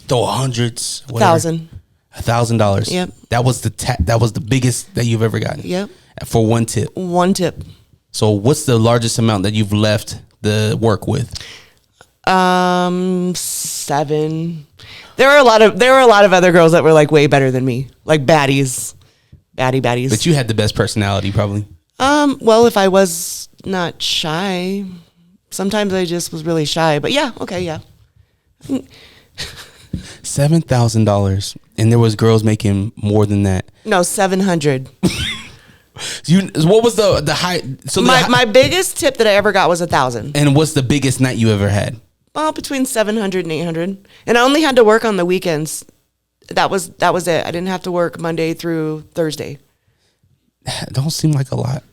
throw hundreds, whatever. $1,000. Yep. That was the biggest that you've ever gotten. Yep. For one tip. One tip. So what's the largest amount that you've left the work with? 7. There were a lot of other girls that were like way better than me, like baddies. But you had the best personality, probably. Well, if I was not shy, sometimes I just was really shy. But yeah, okay, yeah. $7,000, and there was girls making more than that. No, 700. What was the high? So My biggest tip that I ever got was 1,000. And what's the biggest night you ever had? Well, between 700 and 800, and I only had to work on the weekends. That was it. I didn't have to work Monday through Thursday. It don't seem like a lot.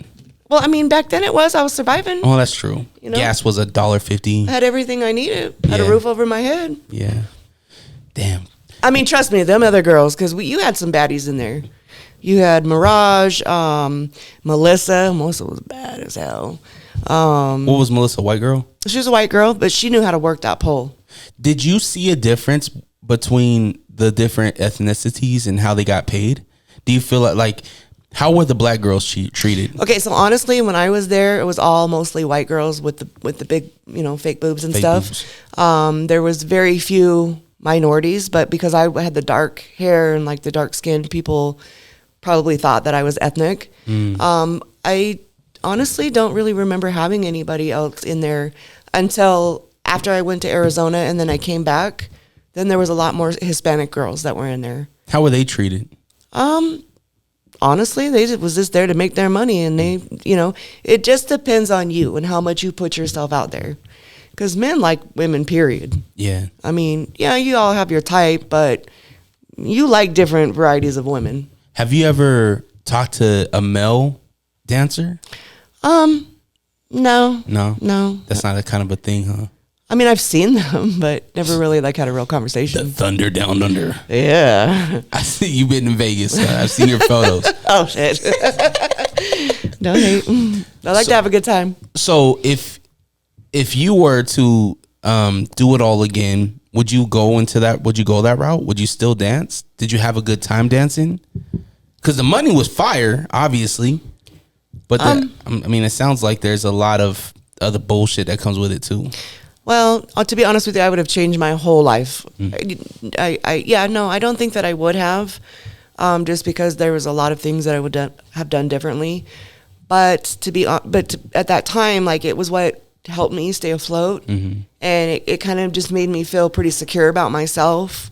Well, I mean, back then I was surviving. Oh, that's true. Gas was $1.50. I had everything I needed. I had a Yeah. roof over my head. Yeah. Damn. I mean, trust me, them other girls, because you had some baddies in there. You had Mirage, Melissa. Melissa was bad as hell. What was Melissa, white girl? She was a white girl, but she knew how to work that pole. Did you see a difference between the different ethnicities and how they got paid? Do you feel like how were the black girls treated? Okay, so honestly, when I was there, it was all mostly white girls with the big, fake boobs and Fake stuff. boobs. There was very few minorities, but because I had the dark hair and like the dark skin, people probably thought that I was ethnic. I honestly don't really remember having anybody else in there until after I went to Arizona, and then I came back. Then there was a lot more Hispanic girls that were in there. How were they treated? Honestly, they was just there to make their money, and they, it just depends on you and how much you put yourself out there. Because men like women, period. Yeah. I mean, yeah, you all have your type, but you like different varieties of women. Have you ever talked to a male dancer? No. No. That's not a kind of a thing, huh? I mean, I've seen them, but never really like had a real conversation. Thunder Down Under. Yeah. I see you've been in Vegas. I've seen your photos. Oh shit. Don't hate. I like to have a good time. So if you were to do it all again, would you go that route? Would you still dance? Did you have a good time dancing? Because the money was fire, obviously. But it sounds like there's a lot of other bullshit that comes with it too. Well, to be honest with you, I would have changed my whole life. I don't think that I would have, just because there was a lot of things that I would have done differently. But at that time, like, it was what helped me stay afloat, and it kind of just made me feel pretty secure about myself.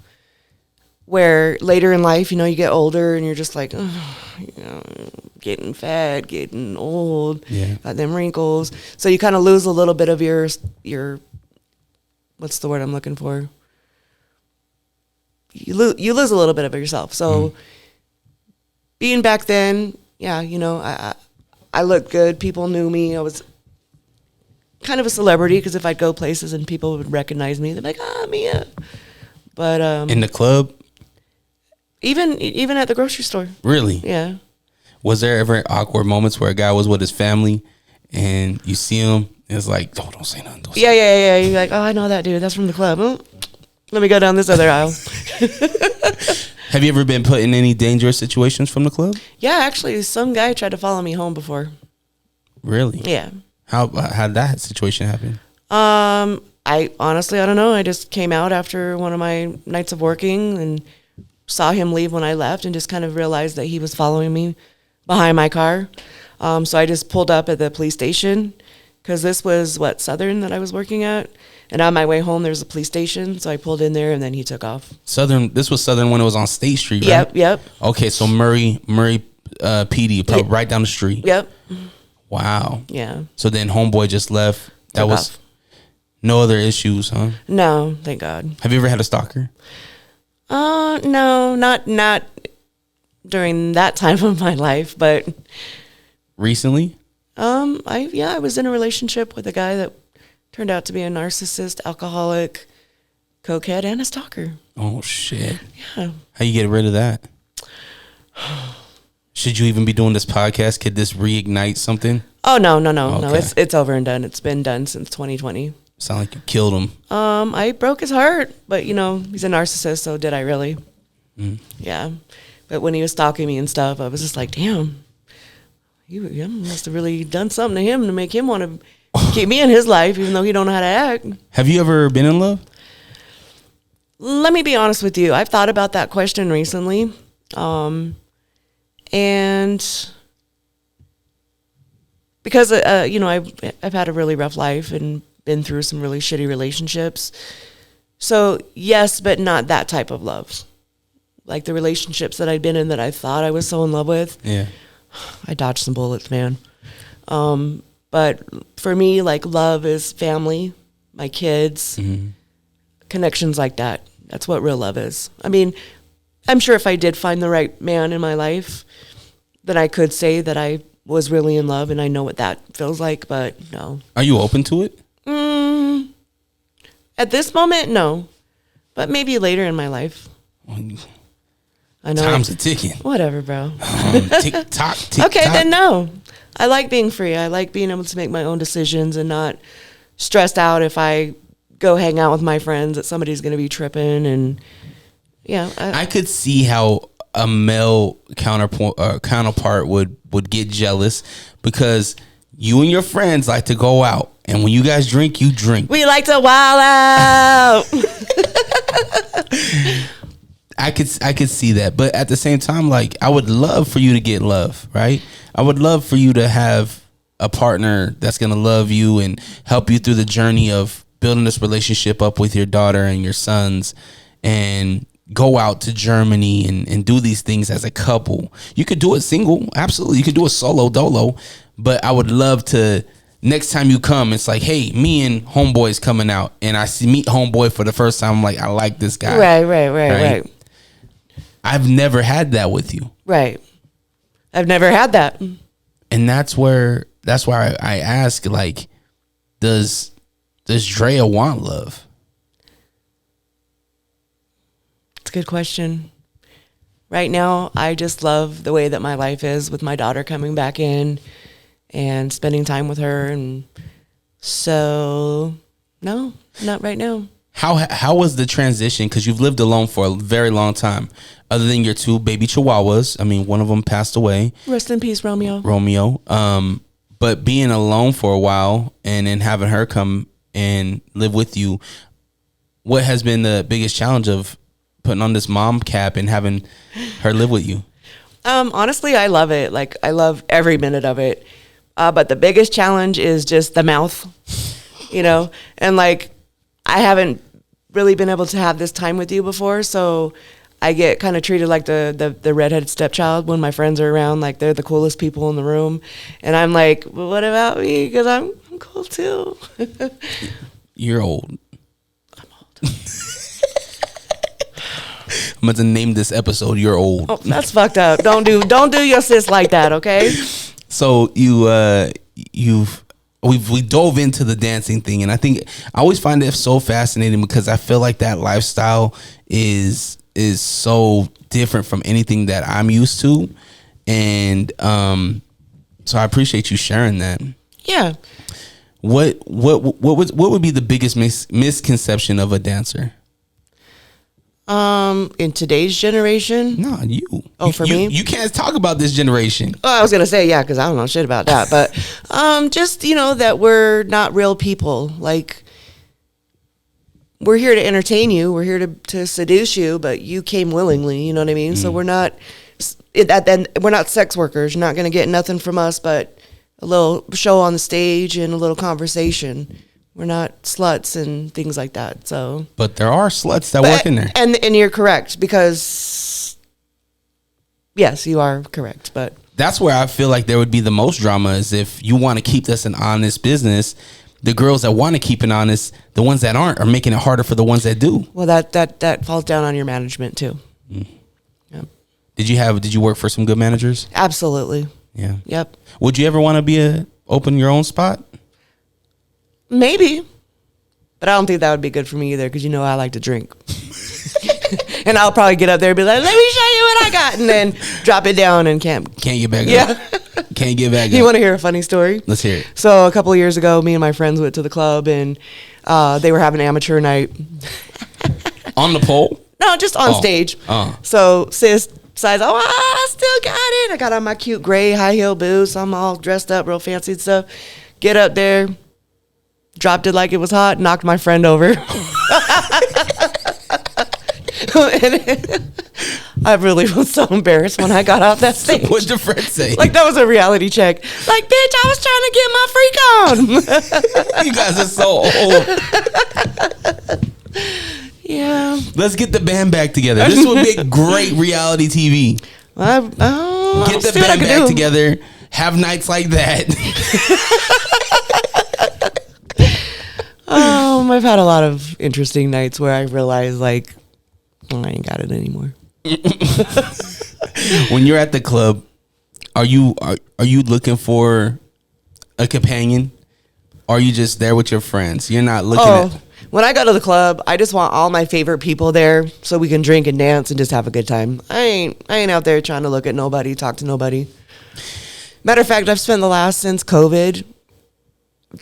Where later in life, you get older and you're just like, getting fat, getting old, got them wrinkles. So you kind of lose a little bit of your what's the word I'm looking for? You lose a little bit of yourself. So being back then, I looked good. People knew me. I was kind of a celebrity because if I'd go places and people would recognize me, they'd be like, Mia. But in the club, even at the grocery store, really, yeah. Was there ever awkward moments where a guy was with his family and you see him? It's like, don't say nothing. Yeah. You're like, oh, I know that dude. That's from the club. Oh, let me go down this other aisle. Have you ever been put in any dangerous situations from the club? Yeah, actually, some guy tried to follow me home before. Really? Yeah. How'd that situation happen? I honestly, I don't know. I just came out after one of my nights of working and saw him leave when I left and just kind of realized that he was following me behind my car. So I just pulled up at the police station because this was Southern that I was working at. And on my way home, there's a police station. So I pulled in there and then he took off. This was Southern when it was on State Street, right? Yep. Okay, so Murray PD, probably right down the street. Yep. Wow. Yeah. So then homeboy just left. That Took was off. no other issues, huh? No, thank God. Have you ever had a stalker? No, not during that time of my life, but Recently? I was in a relationship with a guy that turned out to be a narcissist, alcoholic, cokehead, and a stalker. Oh shit. Yeah. How you get rid of that? Should you even be doing this podcast? Could this reignite something? Oh no. Okay. It's over and done. It's been done since 2020. Sound like you killed him. I broke his heart, but he's a narcissist, so did I really? Yeah. But when he was stalking me and stuff, I was just like, damn, you must have really done something to him to make him want to keep me in his life, even though he don't know how to act. Have you ever been in love? Let me be honest with you. I've thought about that question recently. And because, I've had a really rough life and been through some really shitty relationships. So yes, but not that type of love. Like the relationships that I'd been in that I thought I was so in love with. Yeah. I dodged some bullets, man. But for me, like, love is family, my kids, connections like that. That's what real love is. I mean, I'm sure if I did find the right man in my life, then I could say that I was really in love and I know what that feels like, but no. Are you open to it? At this moment, no. But maybe later in my life. I know. Time's a ticking. Whatever, bro. Tick tock, tick Okay, tock. then no. I like being free. I like being able to make my own decisions and not stressed out if I go hang out with my friends that somebody's going to be tripping. And yeah, I could see how a male counterpart would get jealous because you and your friends like to go out, and when you guys drink, you drink. we like to wild out. I could see that, but at the same time, like, I would love for you to get love, right? I would love for you to have a partner that's gonna love you and help you through the journey of building this relationship up with your daughter and your sons, and go out to Germany and do these things as a couple. You could do it single, absolutely. You could do it solo dolo, but I would love to. Next time you come, it's like, hey, me and homeboy's coming out, and I meet homeboy for the first time. I'm like, I like this guy. Right. I've never had that with you. Right. I've never had that. And that's why I ask, like, does Drea want love? It's a good question. Right now, I just love the way that my life is with my daughter coming back in and spending time with her. And so, no, not right now. How was the transition? Because you've lived alone for a very long time. Other than your 2 baby chihuahuas, I mean, one of them passed away. Rest in peace, Romeo. But being alone for a while and then having her come and live with you, what has been the biggest challenge of putting on this mom cap and having her live with you? Honestly, I love it. Like, I love every minute of it. But the biggest challenge is just the mouth, and like, I haven't really been able to have this time with you before, so I get kind of treated like the redheaded stepchild when my friends are around. Like, they're the coolest people in the room, and I'm like, well, what about me? Because I'm cool too. You're old. I'm old. I'm going to name this episode "You're Old." Oh, that's fucked up. Don't do your sis like that, okay? So we dove into the dancing thing, and I always find it so fascinating because I feel like that lifestyle is so different from anything that I'm used to, and so I appreciate you sharing that. Yeah. What would be the biggest misconception of a dancer? In today's generation? No, you. Oh, for me? You can't talk about this generation. Oh, I was gonna say, yeah, because I don't know shit about that. But just that we're not real people. Like, we're here to entertain you. We're here to seduce you, but you came willingly. You know what I mean? So we're not sex workers. You're not gonna get nothing from us but a little show on the stage and a little conversation. We're not sluts and things like that. So, but there are sluts that work in there, and you're correct, because yes, you are correct. But that's where I feel like there would be the most drama, is if you want to keep this an honest business. The girls that want to keep it honest, the ones that aren't, are making it harder for the ones that do. Well, that falls down on your management too. Yeah. Did you work for some good managers? Absolutely. Yeah. Yep. Would you ever want to open your own spot? Maybe, but I don't think that would be good for me either, because I like to drink. And I'll probably get up there and be like, let me show you what I got, and then drop it down and can't get back up. Can't get back up. You want to hear a funny story? Let's hear it. So a couple of years ago, me and my friends went to the club, and they were having amateur night. On the pole? No, just on stage. So sis decides, I still got it. I got on my cute gray high heel boots. I'm all dressed up real fancy and stuff. Get up there. Dropped it like it was hot, knocked my friend over. I really was so embarrassed when I got off that stage. What'd your friend say? Like, that was a reality check. Like, bitch, I was trying to get my freak on. You guys are so old. Yeah. Let's get the band back together. This would be great reality TV. Get the band back together. Have nights like that. I've had a lot of interesting nights where I realized, like, I ain't got it anymore. When you're at the club, are you looking for a companion? Or are you just there with your friends? You're not looking at... When I go to the club, I just want all my favorite people there so we can drink and dance and just have a good time. I ain't out there trying to look at nobody, talk to nobody. Matter of fact, I've spent the last since COVID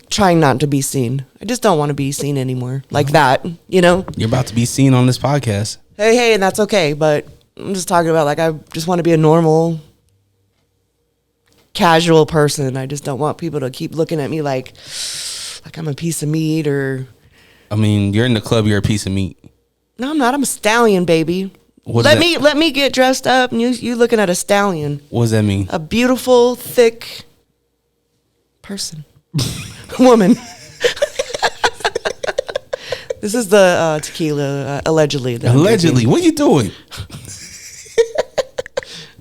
trying not to be seen. I just don't want to be seen anymore like that, you know? You're about to be seen on this podcast. Hey, and that's okay, but I'm just talking about like I just want to be a normal, casual person. I just don't want people to keep looking at me like I'm a piece of meat or... I mean, you're in the club, you're a piece of meat. No, I'm not. I'm a stallion, baby. What Let me get dressed up and you looking at a stallion. What does that mean? A beautiful, thick person. Woman. This is the tequila, allegedly. Allegedly. What are you doing?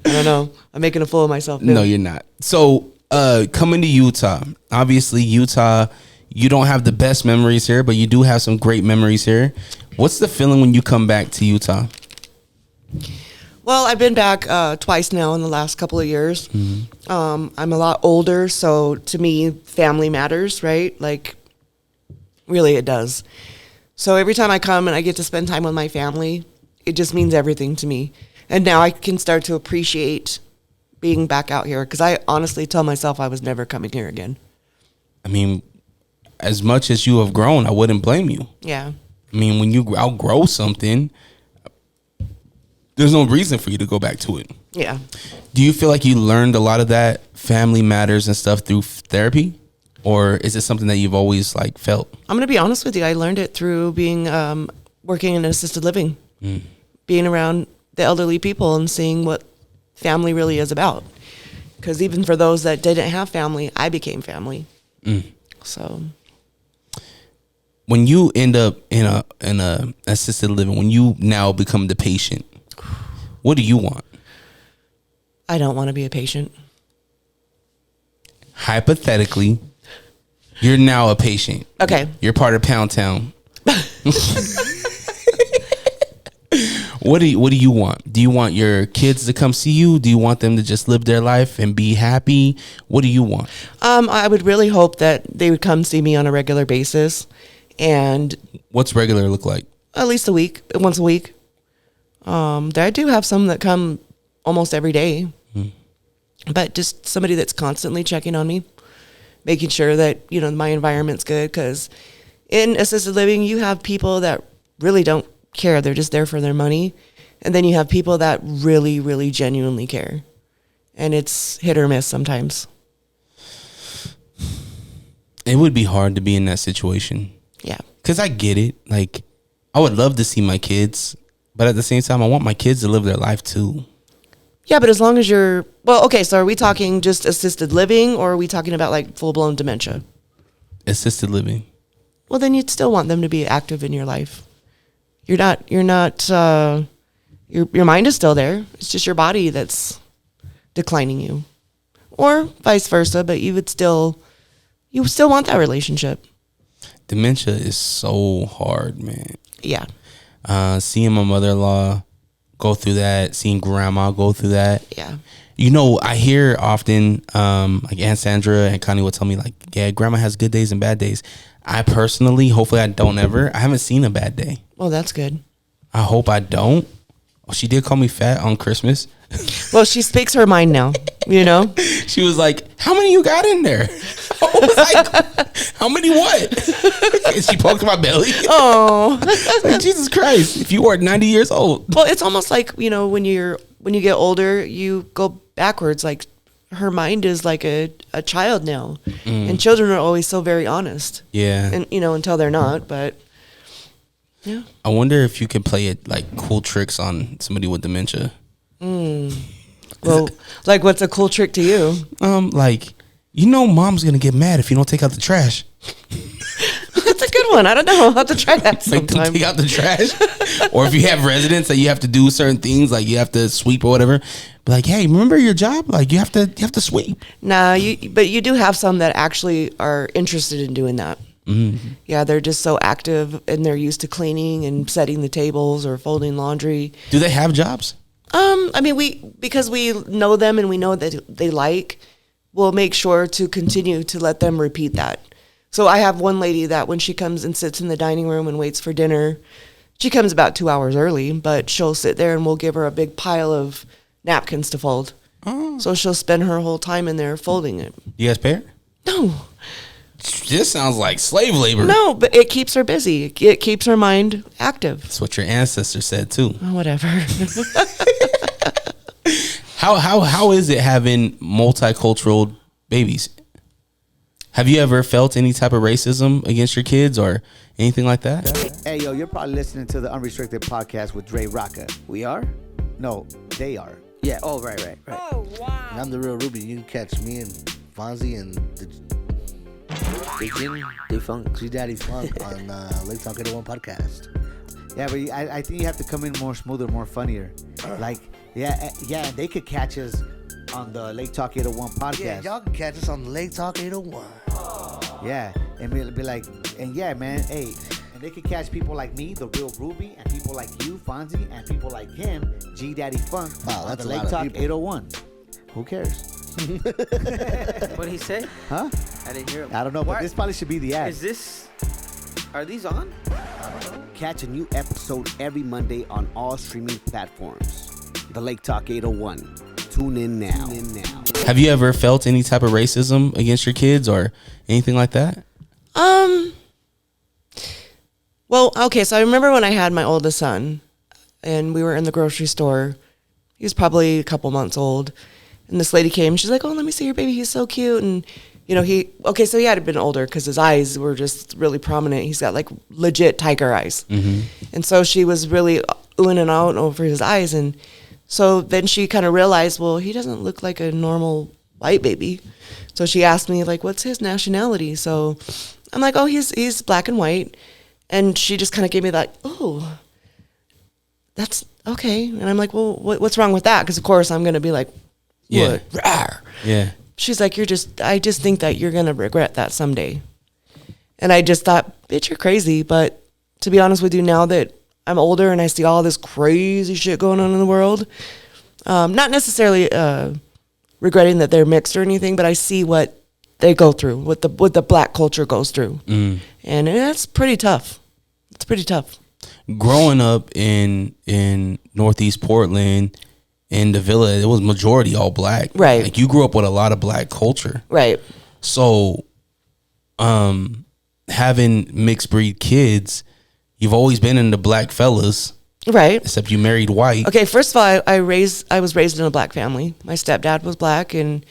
I don't know. I'm making a fool of myself. No, you're not. So, coming to Utah, obviously Utah, you don't have the best memories here, but you do have some great memories here. What's the feeling when you come back to Utah? Well, I've been back twice now in the last couple of years. Mm-hmm. I'm a lot older, so to me, family matters, right? Like, really, it does. So every time I come and I get to spend time with my family, it just means everything to me. And now I can start to appreciate being back out here because I honestly tell myself I was never coming here again. I mean, as much as you have grown, I wouldn't blame you. Yeah. I mean, when you outgrow something, there's no reason for you to go back to it. Yeah. Do you feel like you learned a lot of that family matters and stuff through therapy? Or is it something that you've always like felt? I'm going to be honest with you. I learned it through being working in assisted living, being around the elderly people and seeing what family really is about. Because even for those that didn't have family, I became family. So when you end up in a assisted living, when you now become the patient, what do you want? I don't want to be a patient. Hypothetically, you're now a patient. Okay. You're part of Pound Town. What do you want? Do you want your kids to come see you? Do you want them to just live their life and be happy? What do you want? I would really hope that they would come see me on a regular basis. And what's regular look like? At least once a week. I do have some that come almost every day. But just somebody that's constantly checking on me, making sure that, my environment's good. Because in assisted living, you have people that really don't care. They're just there for their money. And then you have people that really, really genuinely care. And it's hit or miss sometimes. It would be hard to be in that situation. Yeah. Because I get it. Like, I would love to see my kids. But at the same time, I want my kids to live their life too. Yeah, but as long as you're... Well, okay, so are we talking just assisted living or are we talking about like full-blown dementia? Assisted living. Well, then you'd still want them to be active in your life. Your mind is still there. It's just your body that's declining you. Or vice versa, but you would still want that relationship. Dementia is so hard, man. Yeah. Seeing my mother-in-law go through that, seeing grandma go through that. Yeah. I hear often, like Aunt Sandra and Connie will tell me, like, yeah, grandma has good days and bad days. I personally, hopefully I don't ever. I haven't seen a bad day. Well, that's good. I hope I don't. She did call me fat on Christmas. Well, she speaks her mind now, She was like, how many you got in there? I was like, how many what? And she poked my belly. Oh. Like, Jesus Christ, if you are 90 years old. Well, it's almost like, when you get older, you go backwards. Like, her mind is like a child now. And children are always so very honest. Yeah. And, until they're not, but... Yeah. I wonder if you can play it like cool tricks on somebody with dementia. Well, like what's a cool trick to you? Like, mom's gonna get mad if you don't take out the trash. That's a good one. I don't know. I'll have to try that sometime. Like, take out the trash. Or if you have residents that you have to do certain things, like you have to sweep or whatever. But like, hey, remember your job? Like you have to sweep. Nah, but you do have some that actually are interested in doing that. Mm-hmm. Yeah, they're just so active and they're used to cleaning and setting the tables or folding laundry. Do they have jobs? Because we know them and we know that they we'll make sure to continue to let them repeat that. So I have one lady that when she comes and sits in the dining room and waits for dinner, she comes about 2 hours early, but she'll sit there and we'll give her a big pile of napkins to fold. Oh. So she'll spend her whole time in there folding it. You guys pay her? No. This sounds like slave labor. No, but it keeps her busy. It keeps her mind active. That's what your ancestors said too. Oh, whatever. How is it having multicultural babies? Have you ever felt any type of racism against your kids or anything like that? Hey, yo, you're probably listening to the Unrestricted podcast with DreRawka. We are? No, they are. Yeah. Oh, right. Oh, wow. And I'm the real Ruby. You can catch me and Fonzie and the Defunct. G Daddy Funk on Lake Talk 801 podcast. Yeah, but I think you have to come in more smoother, more funnier. Like, yeah, they could catch us on the Lake Talk 801 podcast. Yeah, y'all can catch us on Lake Talk 801. Yeah, and be like, and yeah, man, hey, and they could catch people like me, the real Ruby, and people like you, Fonzie, and people like him, G Daddy Funk, Wow, on that's the a Lake lot of Talk people. 801. Who cares? What did he say? Huh? I didn't hear him. I don't know, but Why- this probably should be the ad. Is this? Are these on? Catch a new episode every Monday on all streaming platforms. The Lake Talk 801. Tune in now. Have you ever felt any type of racism against your kids or anything like that? Well, okay, so I remember when I had my oldest son and we were in the grocery store. He was probably a couple months old. And this lady came, she's like, oh, let me see your baby. He's so cute. And, you know, so he had been older because his eyes were just really prominent. He's got like legit tiger eyes. Mm-hmm. And so she was really oohing and out over his eyes. And so then she kind of realized, well, he doesn't look like a normal white baby. So she asked me, like, what's his nationality? So I'm like, oh, he's black and white. And she just kind of gave me that, oh, that's okay. And I'm like, well, what's wrong with that? Because, of course, I'm going to be like, Yeah. what? Rawr. Yeah. She's like, I just think that you're going to regret that someday. And I just thought, bitch, you're crazy. But to be honest with you, now that I'm older and I see all this crazy shit going on in the world, not necessarily regretting that they're mixed or anything, but I see what they go through, what the black culture goes through. And it's pretty tough. It's pretty tough. Growing up in Northeast Portland, in the Villa, it was majority all black. Right. Like you grew up with a lot of black culture. Right. So, having mixed breed kids, you've always been in the black fellas, Right. except you married white. Okay, first of all, I was raised in a black family. My stepdad was black, and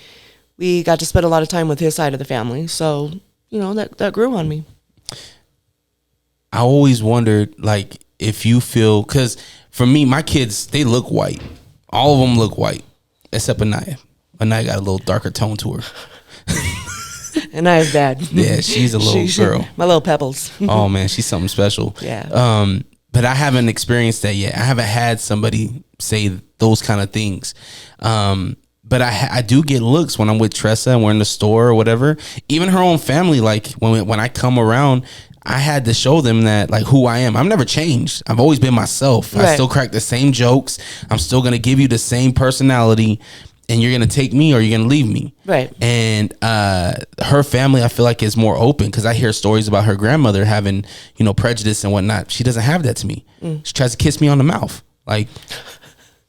we got to spend a lot of time with his side of the family. So, you know, that grew on me. I always wondered, like, if you feel, because for me, my kids, they look white. All of them look white, except Anaya. Anaya got a little darker tone to her. And I was bad. Yeah, she's a little girl. My little pebbles. Oh, man, she's something special. Yeah. But I haven't experienced that yet. I haven't had somebody say those kind of things. But I do get looks when I'm with Tressa and we're in the store or whatever. Even her own family, like when I come around, I had to show them that, like, who I am. I've never changed. I've always been myself. Right. I still crack the same jokes. I'm still going to give you the same personality, and you're going to take me or you're going to leave me. Right. And her family, I feel like, is more open because I hear stories about her grandmother having, you know, prejudice and whatnot. She doesn't have that to me. She tries to kiss me on the mouth. Like,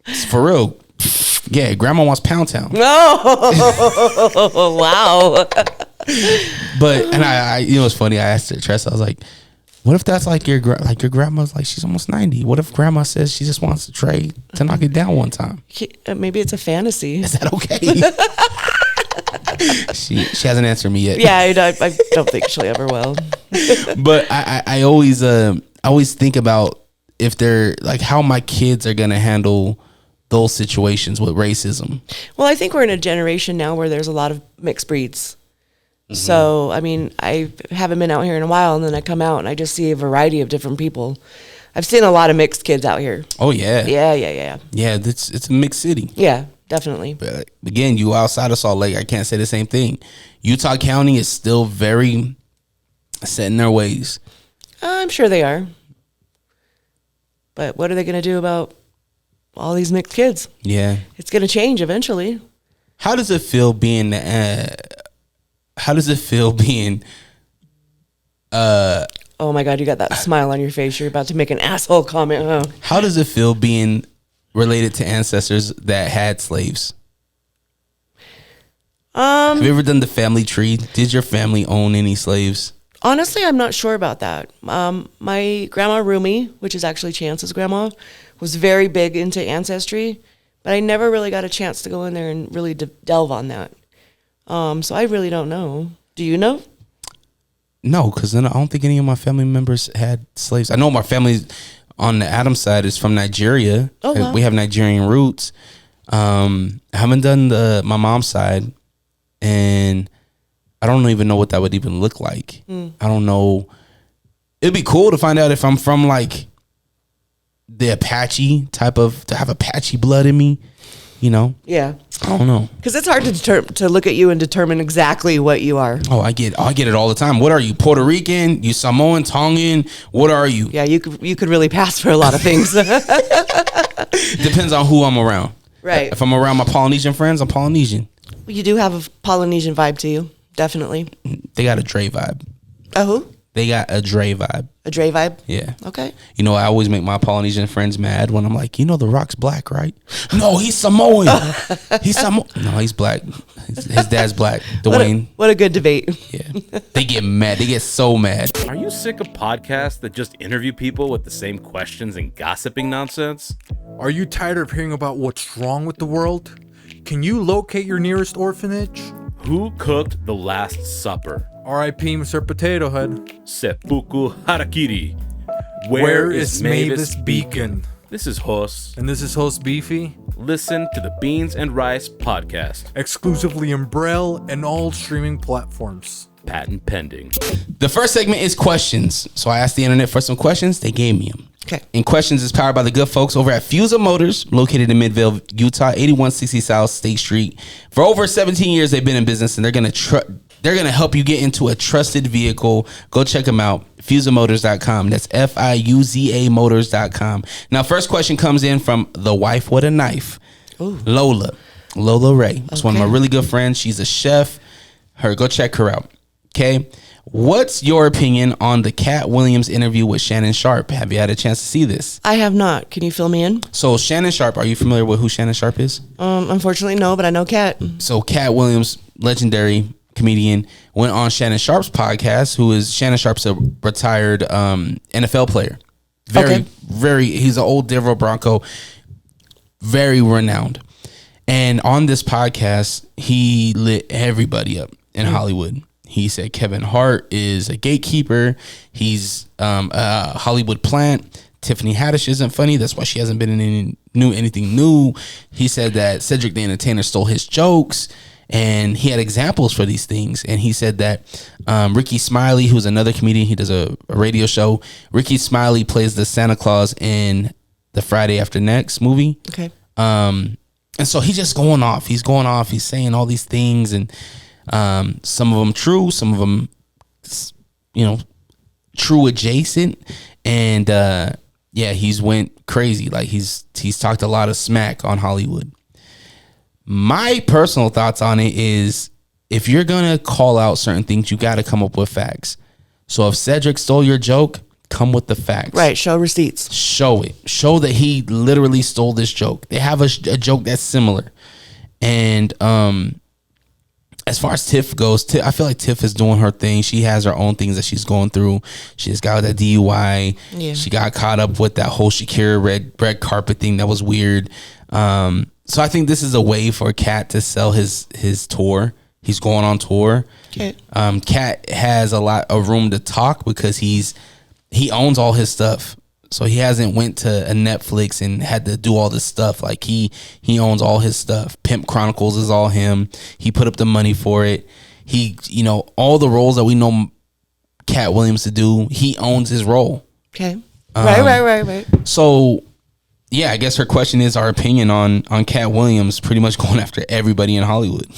it's for real. Yeah, grandma wants Pound Town. Oh, wow. But, and I you know, it's funny. I asked her, Tressa, I was like, what if that's like your grandma's, like, she's almost 90. What if grandma says she just wants to trade to knock it down one time? Maybe it's a fantasy. Is that okay? She hasn't answered me yet. Yeah, I don't think she'll ever will. But I always think about if they're, like, how my kids are going to handle those situations with racism. Well, I think we're in a generation now where there's a lot of mixed breeds. So, I mean, I haven't been out here in a while, and then I come out and I just see a variety of different people. I've seen a lot of mixed kids out here. Oh, yeah. Yeah. Yeah, it's a mixed city. Yeah, definitely. But again, you outside of Salt Lake, I can't say the same thing. Utah County is still very set in their ways. I'm sure they are. But what are they going to do about all these mixed kids? Yeah. It's going to change eventually. How does it feel being Oh my God, you got that smile on your face. You're about to make an asshole comment, huh? How does it feel being related to ancestors that had slaves? Have you ever done the family tree? Did your family own any slaves? Honestly, I'm not sure about that. My grandma Rumi, which is actually Chance's grandma, was very big into ancestry, but I never really got a chance to go in there and really delve on that. So I really don't know. Do you know? No, because I don't think any of my family members had slaves. I know my family on the Adams side is from Nigeria. Oh, wow. We have Nigerian roots. I haven't done my mom's side, and I don't even know what that would even look like. I don't know. It'd be cool to find out if I'm from like the Apache type of, to have Apache blood in me, you know? Yeah. I don't know. Because it's hard to look at you and determine exactly what you are. Oh, I get it all the time. What are you? Puerto Rican? You Samoan? Tongan? What are you? Yeah, you could really pass for a lot of things. Depends on who I'm around. Right. If I'm around my Polynesian friends, I'm Polynesian. You do have a Polynesian vibe to you, definitely. They got a Dre vibe. A who? They got a Dre vibe. A Dre vibe? Yeah. Okay. You know, I always make my Polynesian friends mad when I'm like, you know, The Rock's black, right? No, he's Samoan. He's Samoan. No, he's black. His dad's black. Dwayne. What a good debate. Yeah. They get mad. They get so mad. Are you sick of podcasts that just interview people with the same questions and gossiping nonsense? Are you tired of hearing about what's wrong with the world? Can you locate your nearest orphanage? Who cooked the Last Supper? R.I.P. Mr. Potato Head. Seppuku Harakiri. Where is Mavis Beacon? This is Hos. And this is host Beefy. Listen to the Beans and Rice podcast. Exclusively in Braille and all streaming platforms. Patent pending. The first segment is questions. So I asked the internet for some questions. They gave me them. Okay. And questions is powered by the good folks over at Fusa Motors, located in Midvale, Utah, 8160 South State Street. For over 17 years, they've been in business, and they're gonna help you get into a trusted vehicle. Go check them out. FusaMotors.com. That's FIUZA Motors.com. Now, first question comes in from the wife with a knife, Lola Ray. It's one of my really good friends. She's a chef. Go check her out. Okay. What's your opinion on the Cat Williams interview with Shannon Sharpe? Have you had a chance to see this? I have not. Can you fill me in? So Shannon Sharpe, are you familiar with who Shannon Sharpe is? Unfortunately, no, but I know Cat. So Cat Williams, legendary comedian, went on Shannon Sharpe's podcast. Shannon Sharpe's a retired NFL player. He's an old Denver Bronco, very renowned. And on this podcast, he lit everybody up in Hollywood. He said Kevin Hart is a gatekeeper. He's a Hollywood plant. Tiffany Haddish isn't funny. That's why she hasn't been in anything new. He said that Cedric the Entertainer stole his jokes, and he had examples for these things. And he said that Ricky Smiley, who's another comedian, he does a radio show. Ricky Smiley plays the Santa Claus in the Friday After Next movie. Okay. And so he's just going off. He's going off. He's saying all these things, and some of them true, some of them, true adjacent. And he's went crazy. Like he's talked a lot of smack on Hollywood. My personal thoughts on it is, if you're gonna call out certain things, you got to come up with facts. So if Cedric stole your joke, come with the facts. Right. Show receipts. Show it. Show that he literally stole this joke. They have a joke that's similar. And as far as Tiff goes, I feel like Tiff is doing her thing. She has her own things that she's going through. She just got that DUI. Yeah. She got caught up with that whole Shakira red carpet thing that was weird. So I think this is a way for Cat to sell his tour. He's going on tour. Okay. Cat has a lot of room to talk because he owns all his stuff. So he hasn't went to a Netflix and had to do all this stuff. Like he owns all his stuff. Pimp Chronicles is all him. He put up the money for it. He, all the roles that we know Cat Williams to do, he owns his role. Okay. Right. So yeah, I guess her question is our opinion on Cat Williams pretty much going after everybody in Hollywood.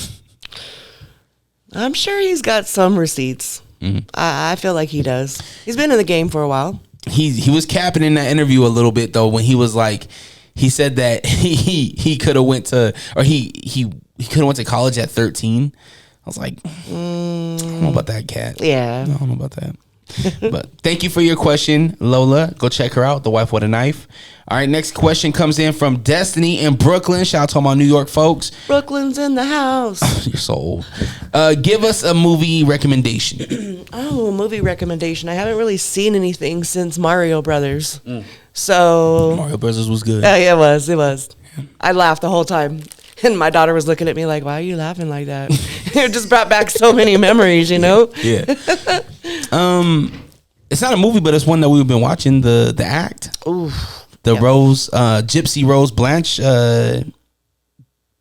I'm sure he's got some receipts. Mm-hmm. I feel like he does. He's been in the game for a while. He was capping in that interview a little bit though, when he was like, he said that he could have went to, or he could have went to college at 13. I was like, I don't know about that, Cat. Yeah, I don't know about that. But thank you for your question, Lola. Go check her out, The Wife with a Knife. All right, next question comes in from Destiny in Brooklyn. Shout out to all my New York folks. Brooklyn's in the house. You're so old. Give us a movie recommendation. Oh, movie recommendation. I haven't really seen anything since Mario Brothers. So Mario Brothers was good. yeah, it was. It was. I laughed the whole time. And my daughter was looking at me like, why are you laughing like that? It just brought back so many memories, you know? Yeah. It's not a movie, but it's one that we've been watching, the act. Ooh. Rose, Gypsy Rose Blanche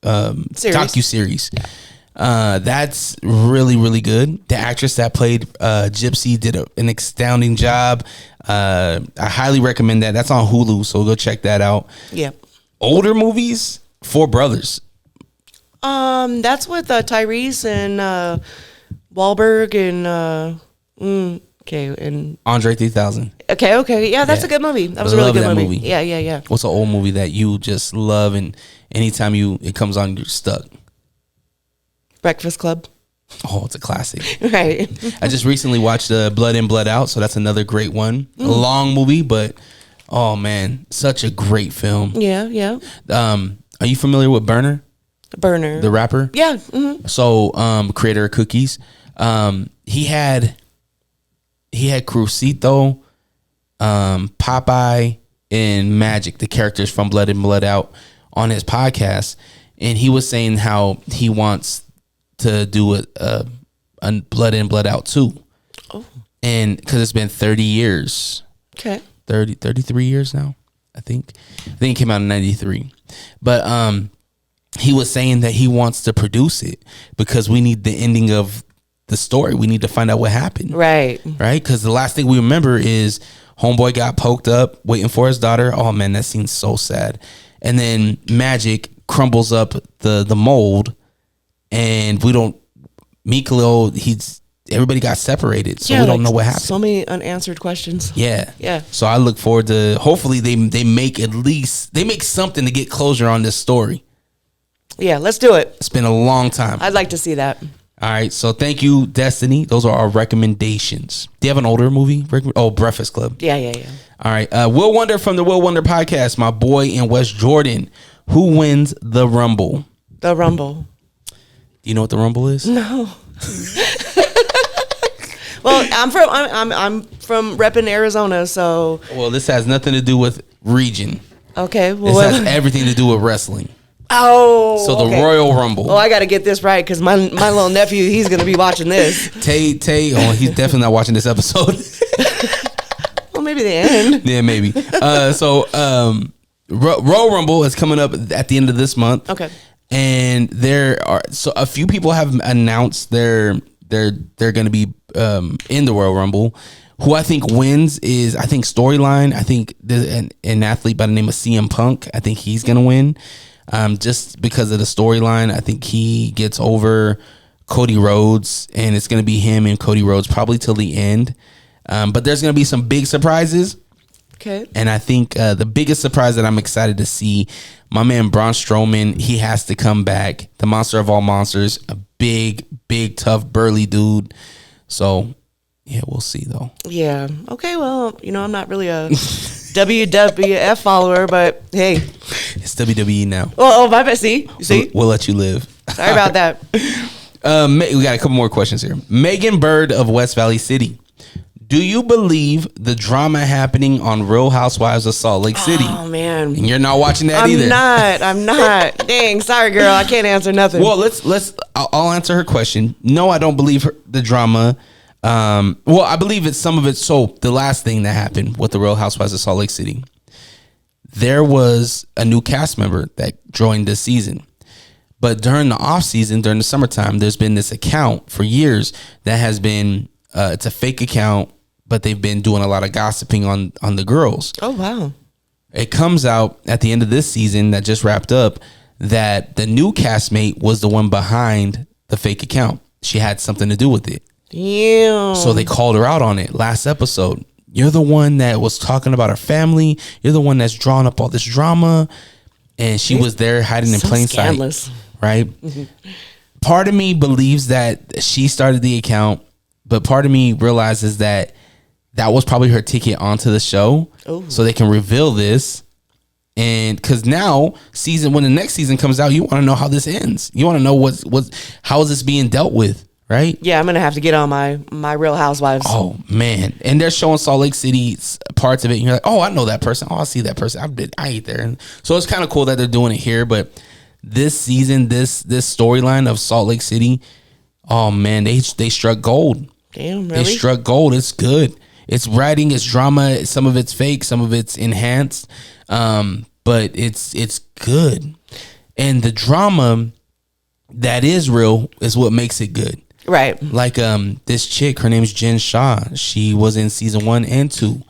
docu-series. That's really, really good. The actress that played Gypsy did an astounding job. I highly recommend that. That's on Hulu, so go check that out. Yeah. Older movies, Four Brothers. That's with Tyrese and Wahlberg and and Andre 3000. Okay. Yeah, that's a good movie. That was a really good movie. Yeah. What's an old movie that you just love and anytime it comes on, you're stuck? Breakfast Club. Oh, it's a classic. Right. I just recently watched Blood In, Blood Out, so that's another great one. A long movie, but oh man, such a great film. Yeah. Are you familiar with Burner, the rapper? Yeah. So, creator of Cookies. He had Crucito, Popeye, and Magic, the characters from Blood In, Blood Out, on his podcast, and he was saying how he wants to do a Blood In, Blood Out 2. Oh. And because it's been 30 years. Okay. 33 years now, I think. It came out in 93. But he was saying that he wants to produce it because we need the ending of the story. We need to find out what happened. Right. Because the last thing we remember is homeboy got poked up waiting for his daughter. Oh man, that seems so sad. And then Magic crumbles up the mold, and we don't. Miklo, everybody got separated, so we don't know what happened. So many unanswered questions. Yeah. So I look forward to hopefully they make something to get closure on this story. Yeah, let's do it. It's been a long time. I'd like to see that. All right, so thank you, Destiny. Those are our recommendations. Do you have an older movie? Breakfast Club. Yeah. All right, Will Wonder from the Will Wonder podcast, my boy in West Jordan. Who wins the Rumble? The Rumble. Do you know what the Rumble is? No. Well, I'm from repping Arizona, so. Well, this has nothing to do with region. Okay. Well, this has everything to do with wrestling. Oh. So the Royal Rumble. Oh, I got to get this right because my little nephew, he's going to be watching this. Tay. Oh, he's definitely not watching this episode. Well, maybe the end. Yeah, maybe. Royal Rumble is coming up at the end of this month. Okay. And a few people have announced they're going to be in the Royal Rumble. Who I think wins is Storyline. I think an athlete by the name of CM Punk. I think he's going to win. Just because of the storyline, I think he gets over Cody Rhodes, and it's going to be him and Cody Rhodes probably till the end. But there's going to be some big surprises. Okay. And I think the biggest surprise that I'm excited to see, my man Braun Strowman, he has to come back. The monster of all monsters, a big, tough, burly dude. So, yeah, we'll see though. Yeah. Okay, well, I'm not really a WWF follower, but hey. It's WWE now. Oh, my bad. See? We'll let you live. Sorry about that. We got a couple more questions here. Megan Bird of West Valley City. Do you believe the drama happening on Real Housewives of Salt Lake City? Oh, man. And you're not watching that either. I'm not. Dang, sorry, girl. I can't answer nothing. Well, I'll answer her question. No, I don't believe the drama. Well, I believe it's some of it. So the last thing that happened with the Real Housewives of Salt Lake City, there was a new cast member that joined this season. But during the off season, during the summertime, there's been this account for years that has been, it's a fake account, but they've been doing a lot of gossiping on the girls. Oh, wow. It comes out at the end of this season that just wrapped up that the new castmate was the one behind the fake account. She had something to do with it. Damn. So they called her out on it last episode. You're the one that was talking about her family. You're the one that's drawing up all this drama. And she was there hiding in plain scandalous. sight. Right? Mm-hmm. Part of me believes that she started the account, but part of me realizes that that was probably her ticket onto the show, so they can reveal this. And because now, when the next season comes out, you want to know how this ends. You want to know how is this being dealt with, right? Yeah, I'm gonna have to get on my Real Housewives. Oh man, and they're showing Salt Lake City parts of it, and you're like, oh, I know that person. Oh, I see that person. I ain't there. And so it's kind of cool that they're doing it here. But this season, this storyline of Salt Lake City, oh man, they struck gold. Damn, really? They struck gold. It's good. It's writing, it's drama. Some of it's fake, some of it's enhanced, but it's good. And the drama that is real is what makes it good. Right. Like this chick, her name's Jen Shaw. She was in season 1 and 2.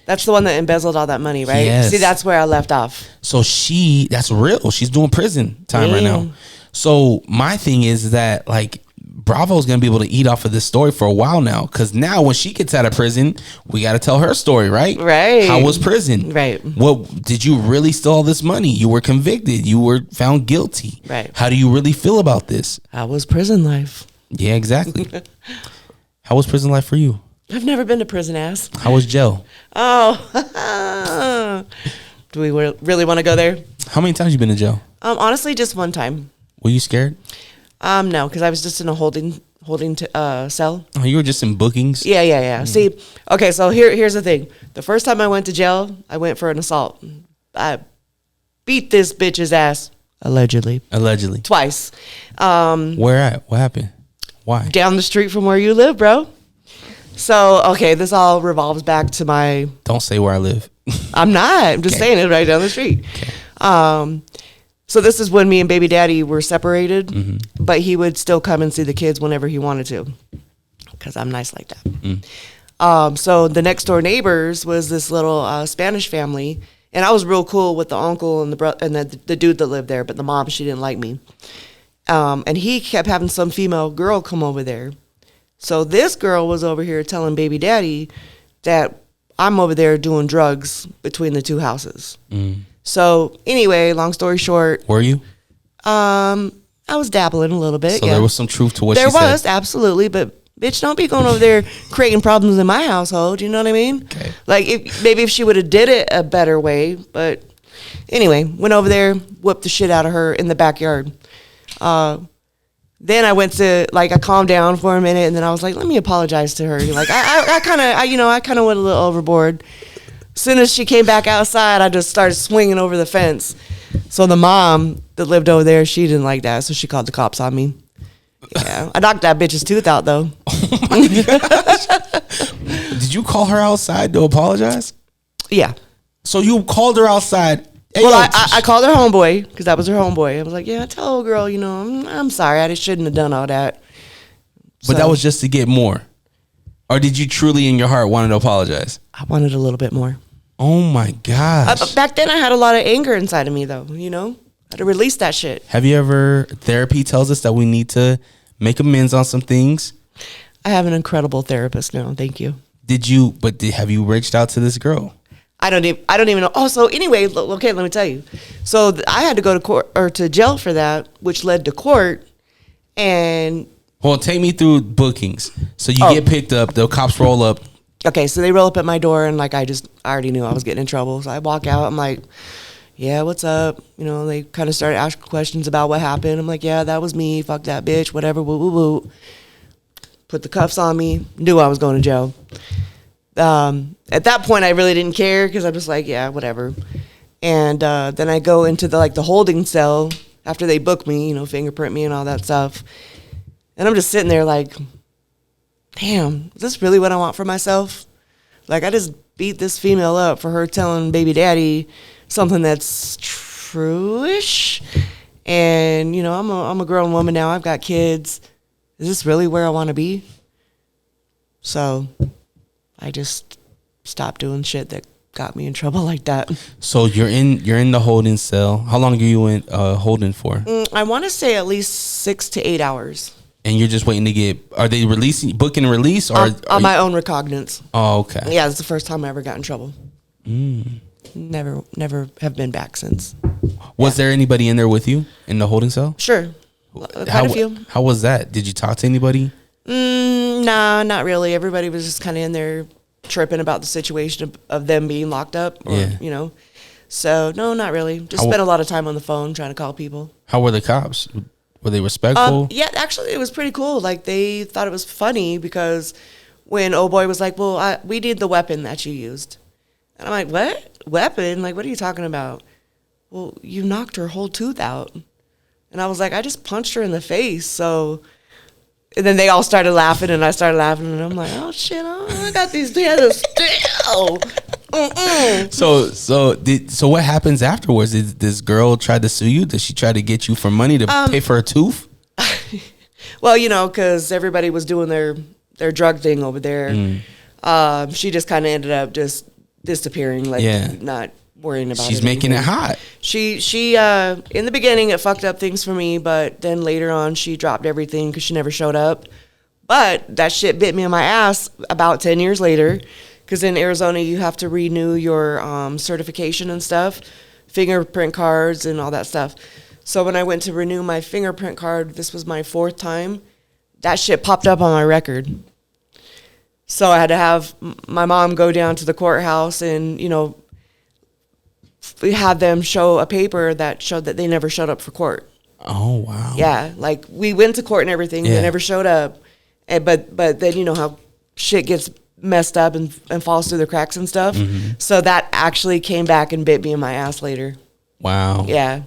That's the one that embezzled all that money, right? Yes. See, that's where I left off. So that's real. She's doing prison time right now. So my thing is that like Bravo's gonna be able to eat off of this story for a while now, because now when she gets out of prison, we got to tell her story, right? Right. How was prison? Right. What did you really steal all this money? You were convicted. You were found guilty. Right. How do you really feel about this? How was prison life? Yeah, exactly. How was prison life for you? I've never been to prison, ass. How was jail? Oh, do we really want to go there? How many times you been to jail? Honestly, just one time. Were you scared? No, because I was just in a holding cell. Oh, you were just in bookings? Yeah. See, okay, so here's the thing. The first time I went to jail, I went for an assault. I beat this bitch's ass. Allegedly. Twice. Where at? What happened? Why? Down the street from where you live, bro. So, okay, this all revolves back to my... Don't say where I live. I'm not. I'm just saying it right down the street. Okay. So this is when me and baby daddy were separated, but he would still come and see the kids whenever he wanted to, because I'm nice like that. So the next door neighbors was this little Spanish family, and I was real cool with the uncle and the dude that lived there, but the mom, she didn't like me. And he kept having some female girl come over there. So this girl was over here telling baby daddy that I'm over there doing drugs between the two houses. So anyway, long story short. Were you? I was dabbling a little bit. So there was some truth to what there she said. There was, absolutely. But bitch, don't be going over there creating problems in my household. You know what I mean? Okay. Like if she would have did it a better way. But anyway, went over there, whooped the shit out of her in the backyard. Then I went to, like, I calmed down for a minute, and then I was like, let me apologize to her. Like, I kind of went a little overboard. As soon as she came back outside, I just started swinging over the fence. So the mom that lived over there, she didn't like that, so she called the cops on me. Yeah, I knocked that bitch's tooth out, though. Oh my gosh. Did you call her outside to apologize? Yeah. So you called her outside. Hey, well, I called her homeboy, because that was her homeboy. I was like, yeah, tell old girl, I'm sorry. I just shouldn't have done all that. But that was just to get more. Or did you truly in your heart want to apologize? I wanted a little bit more. Oh my gosh. Back then I had a lot of anger inside of me, though, I had to release that shit. Have you ever, therapy tells us that we need to make amends on some things. I have an incredible therapist now. Thank you. Have you reached out to this girl? I don't even know. Oh, so anyway, okay, let me tell you. So I had to go to court or to jail for that, which led to court. And well, take me through bookings. So you get picked up, the cops roll up. Okay, so they roll up at my door, and like I already knew I was getting in trouble. So I walk out. I'm like, yeah, what's up? They kind of started asking questions about what happened. I'm like, yeah, that was me. Fuck that bitch. Whatever. Woo woo woo. Put the cuffs on me. Knew I was going to jail. At that point, I really didn't care because I'm just like, yeah, whatever. And then I go into the holding cell after they book me, fingerprint me and all that stuff. And I'm just sitting there like, damn, is this really what I want for myself? Like, I just beat this female up for her telling baby daddy something that's true-ish. And, I'm a grown woman now. I've got kids. Is this really where I want to be? So I just stopped doing shit that got me in trouble like that. So you're in the holding cell. How long are you in holding for? I want to say at least 6 to 8 hours. And you're just waiting to get? Are they booking and release, or on my own recognizance? Oh, okay. Yeah, it's the first time I ever got in trouble. Never have been back since. Was there anybody in there with you in the holding cell? Sure, quite a few. How was that? Did you talk to anybody? Nah, not really. Everybody was just kind of in there tripping about the situation of them being locked up. Or, Yeah. You know. So no, not really. Just spent a lot of time on the phone trying to call people. How were the cops? Were they respectful? Yeah, actually, it was pretty cool. Like they thought it was funny because when old boy was like, "Well, we need the weapon that you used," and I'm like, "What weapon? Like, what are you talking about?" Well, you knocked her whole tooth out, and I was like, "I just punched her in the face." So, and then they all started laughing, and I started laughing, and I'm like, "Oh shit, I got these together still." So what happens afterwards? Did this girl try to sue you? Did she try to get you for money to pay for her tooth? Well, you know, because everybody was doing their drug thing over there. She just kind of ended up just disappearing, like not worrying about it. She's making it hot. She in the beginning it fucked up things for me, but then later on she dropped everything because she never showed up. But that shit bit me in my ass about 10 years later. Because in Arizona, you have to renew your certification and stuff, fingerprint cards and all that stuff. So when I went to renew my fingerprint card, this was my 4th time, that shit popped up on my record. So I had to have my mom go down to the courthouse and, you know, we had them show a paper that showed that they never showed up for court. Oh, wow. Yeah, like we went to court and everything. They never showed up. But then you know how shit gets messed up and falls through the cracks and stuff. So that actually came back and bit me in my ass later. Wow. Yeah.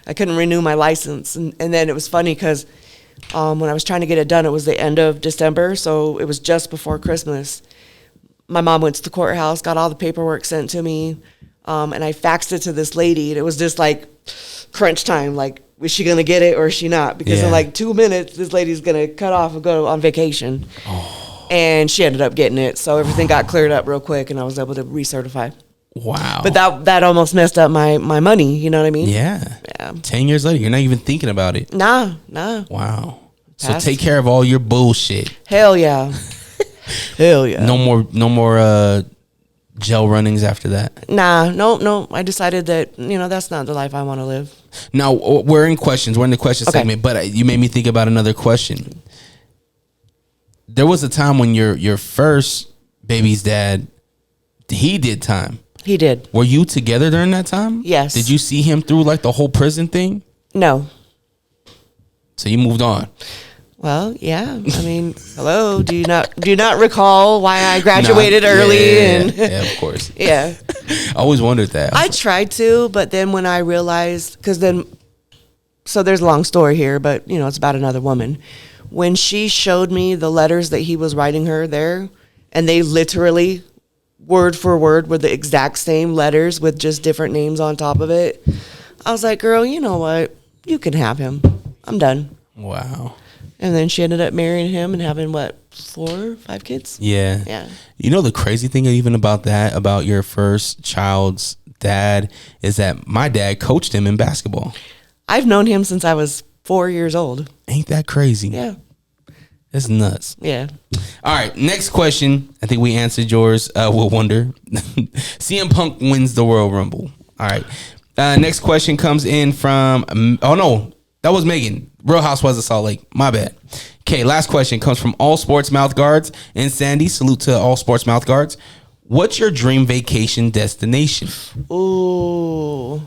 I couldn't renew my license. And then it was funny because when I was trying to get it done, it was the end of December. So it was just before Christmas. My mom went to the courthouse, got all the paperwork sent to me. And I faxed it to this lady. And it was just like crunch time. Like, is she going to get it or is she not? Because in like 2 minutes, this lady's going to cut off and go on vacation. And she ended up getting it. So everything got cleared up real quick and I was able to recertify. Wow. But that almost messed up my money. You know what I mean? Yeah. 10 years later, you're not even thinking about it. Nah. Wow. So Past. take care of all your bullshit. Hell yeah. Hell yeah. No more jail runnings after that. Nah, no. I decided that, you know, that's not the life I want to live. Now, we're in questions. We're in the question segment, but you made me think about another question. There was a time when your first baby's dad, he did time. He did. Were you together during that time? Yes. Did you see him through like the whole prison thing? No. So you moved on. Well, yeah. I mean, hello. Do you not recall why I graduated early? Yeah, of course. Yeah. I always wondered that. I tried to, but then when I realized, so there's a long story here, but you know, it's about another woman. When she showed me the letters that he was writing her there, and they literally, word for word, were the exact same letters with just different names on top of it, I was like, girl, you know what? You can have him. I'm done. Wow. And then she ended up marrying him and having, 4 or 5 kids? Yeah. Yeah. You know the crazy thing even about that, about your first child's dad, is that my dad coached him in basketball. I've known him since I was 4 years old. Ain't that crazy? Yeah. That's nuts. Yeah. All right, next question. I think we answered yours. We'll wonder. CM Punk wins the Royal Rumble. All right. Next question comes in from, oh no, that was Megan. Real Housewives of Salt Lake. My bad. Okay, last question comes from All Sports Mouth Guards and Sandy. Salute to All Sports Mouth Guards. What's your dream vacation destination? Ooh.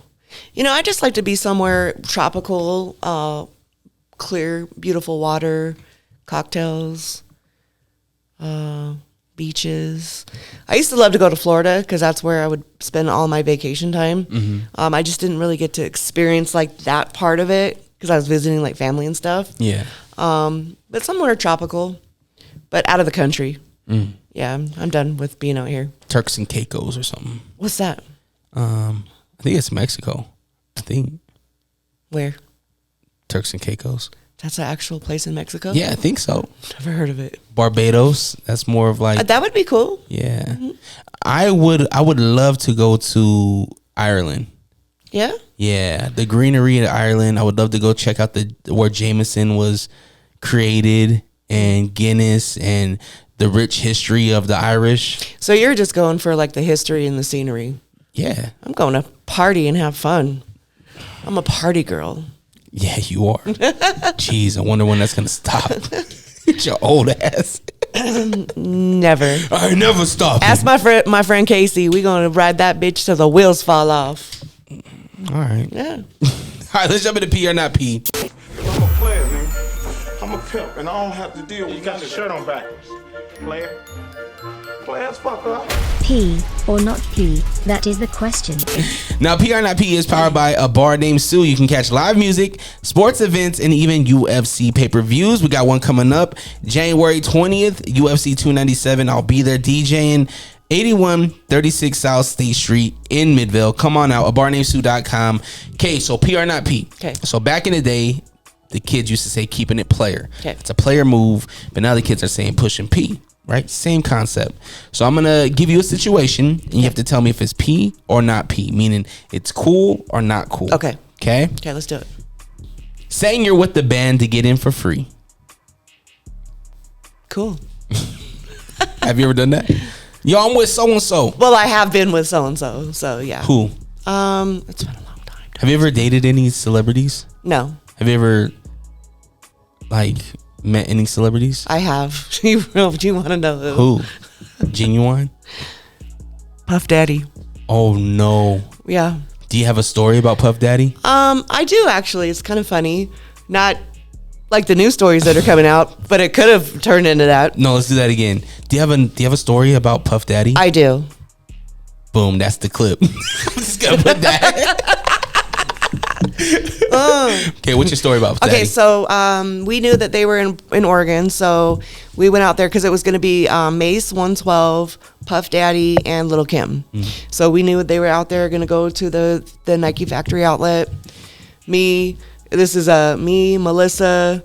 You know, I just like to be somewhere tropical, clear, beautiful water, cocktails, beaches. I used to love to go to Florida because that's where I would spend all my vacation time. I just didn't really get to experience like that part of it because I was visiting like family and stuff. Yeah. But somewhere tropical, but out of the country. Yeah, I'm done with being out here. Turks and Caicos or something. What's that? I think it's Mexico. I think. Where? Turks and Caicos. That's an actual place in Mexico? Yeah, I think so. Never heard of it. Barbados. That's more of like that would be cool. Yeah. I would love to go to Ireland. Yeah? Yeah. The greenery in Ireland. I would love to go check out where Jameson was created and Guinness and the rich history of the Irish. So you're just going for like the history and the scenery. Yeah. I'm going to party and have fun. I'm a party girl. Yeah, you are. Jeez, I wonder when that's gonna stop. Your old ass. Never. I never stop. Ask my friend Casey. We gonna ride that bitch till the wheels fall off. All right. Yeah. All right, let's jump into P or not P. I'm a player, man. I'm a pimp, and I don't have to deal with you. Got your shirt on backwards. Player. Players, fuck up. P or not P? That is the question. Now, P or not P is powered by a bar named Sue. You can catch live music, sports events, and even UFC pay-per-views. We got one coming up January 20th, UFC 297. I'll be there DJing 8136 South State Street in Midville. Come on out, abarnamesue.com. Okay, so P or not P. Okay. So back in the day, the kids used to say keeping it player. Okay. It's a player move, but now the kids are saying pushing P. Right? Same concept. So I'm going to give you a situation and you have to tell me if it's P or not P, meaning it's cool or not cool. Okay. Okay? Okay, let's do it. Saying you're with the band to get in for free. Cool. Have you ever done that? Yo, I'm with so-and-so. Well, I have been with so-and-so, so yeah. Who? It's been a long time. Have you ever dated any celebrities? No. Have you ever, like, met any celebrities? I have. Do you want to know Who? Genuine? Puff Daddy. Oh, no. Yeah. Do you have a story about Puff Daddy? I do actually. It's kind of funny. Not like the new stories that are coming out, but it could have turned into that. No, let's do that again. Do you have a story about Puff Daddy? I do. Boom, that's the clip. I'm just gonna put that. Okay, what's your story about Puff Daddy? Okay, so we knew that they were in Oregon, so we went out there because it was going to be Mace 112, Puff Daddy, and Little Kim. So we knew they were out there going to go to the Nike factory outlet. Me, Melissa,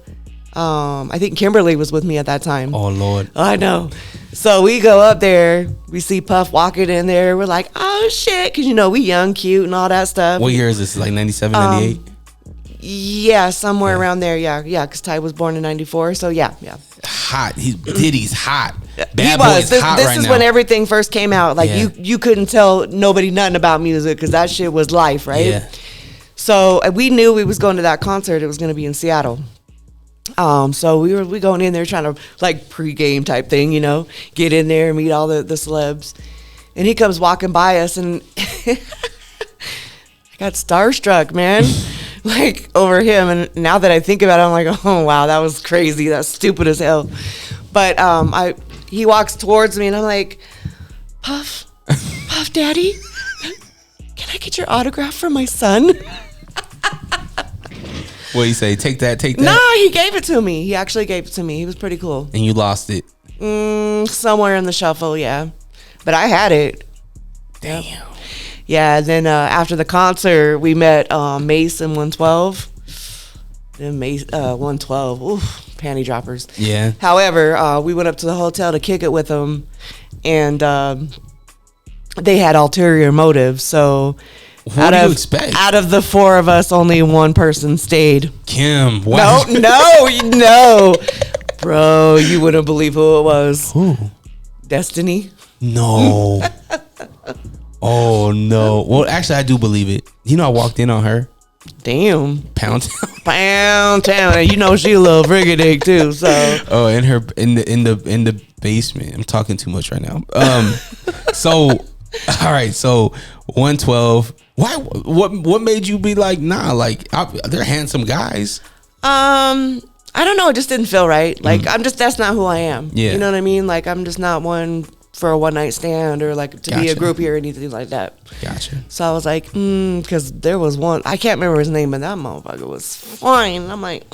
I think Kimberly was with me at that time. Oh, Lord. I know. So we go up there, we see Puff walking in there, we're like, oh shit, because we young, cute, and all that stuff. What year is this? Like 97, 98? Yeah, somewhere around there, yeah, because Ty was born in 94, so yeah. Hot. Diddy's hot. Bad He Boy was. is hot This right is now. when everything first came out. Like Yeah. you couldn't tell nobody nothing about music because that shit was life, right? Yeah. So we knew we was going to that concert. It was going to be in Seattle. So we going in there trying to like pregame type thing, get in there and meet all the celebs. And he comes walking by us and I got starstruck, man. Like over him. And now that I think about it, I'm like, oh wow, that was crazy. That's stupid as hell. But he walks towards me and I'm like, Puff Daddy, can I get your autograph for my son? What do you say? Take that. Nah, he gave it to me. He actually gave it to me. He was pretty cool. And you lost it. Somewhere in the shuffle, yeah. But I had it. Damn. Yep. Yeah, and then after the concert, we met Mace and 112. Then Mace, 112, oof, panty droppers. Yeah. However, we went up to the hotel to kick it with them, and they had ulterior motives, so... What do you expect? Out of the four of us, only one person stayed. Kim. Why? No. Bro, you wouldn't believe who it was. Who? Destiny. No. Oh, no. Well, actually, I do believe it. I walked in on her. Damn. Pound Town. Pound Town. And she a little friggin' too, so. Oh, in the basement. I'm talking too much right now. So, all right. So, 112. Why? What made you be like, nah? Like, they're handsome guys. I don't know. It just didn't feel right. Like, that's not who I am. Yeah. You know what I mean? Like, I'm just not one for a one night stand or like to be a groupie or anything like that. Gotcha. So I was like, because there was one, I can't remember his name, but that motherfucker was fine. I'm like,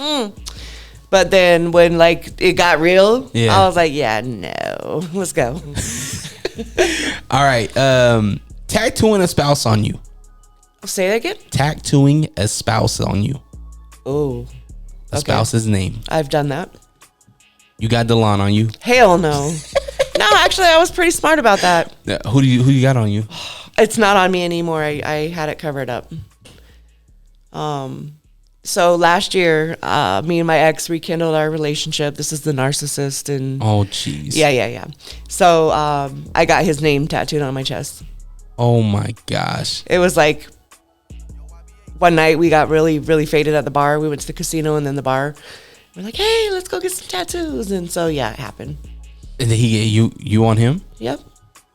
But then when like it got real, I was like, yeah, no, let's go. All right. Tattooing a spouse on you. Say that again? Tattooing a spouse on you. Oh. A spouse's name. I've done that. You got Delon on you? Hell no. No, actually, I was pretty smart about that. Who you got on you? It's not on me anymore. I had it covered up. So last year, me and my ex rekindled our relationship. This is the narcissist, and oh jeez. Yeah. So I got his name tattooed on my chest. Oh my gosh. It was like one night we got really, really faded at the bar. We went to the casino and then the bar. We're like, hey, let's go get some tattoos. And so, yeah, it happened. And then he you on him? Yep.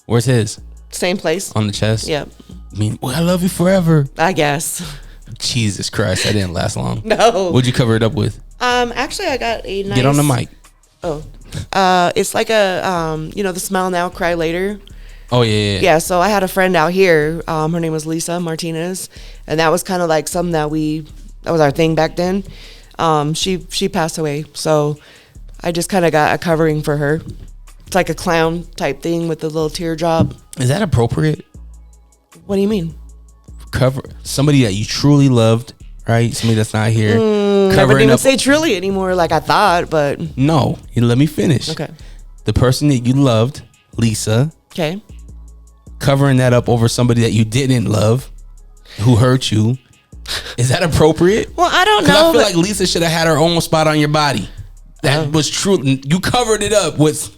Where's his? Same place. On the chest? Yep. I mean, well, I love you forever. I guess. Jesus Christ, that didn't last long. No. What'd you cover it up with? Actually, I got a nice. Get on the mic. Oh, it's like a the Smile Now, Cry Later. Oh yeah. Yeah. So I had a friend out here. Her name was Lisa Martinez, and that was kind of like something that was our thing back then. She passed away, so I just kind of got a covering for her. It's like a clown type thing with a little teardrop. Is that appropriate? What do you mean? Cover somebody that you truly loved, right? Somebody that's not here. I wouldn't even say truly anymore, like I thought, but no. You let me finish. Okay. The person that you loved, Lisa. Okay. Covering that up over somebody that you didn't love, who hurt you. Is that appropriate? Well, I don't know. I feel like Lisa should have had her own spot on your body. That was true. You covered it up with.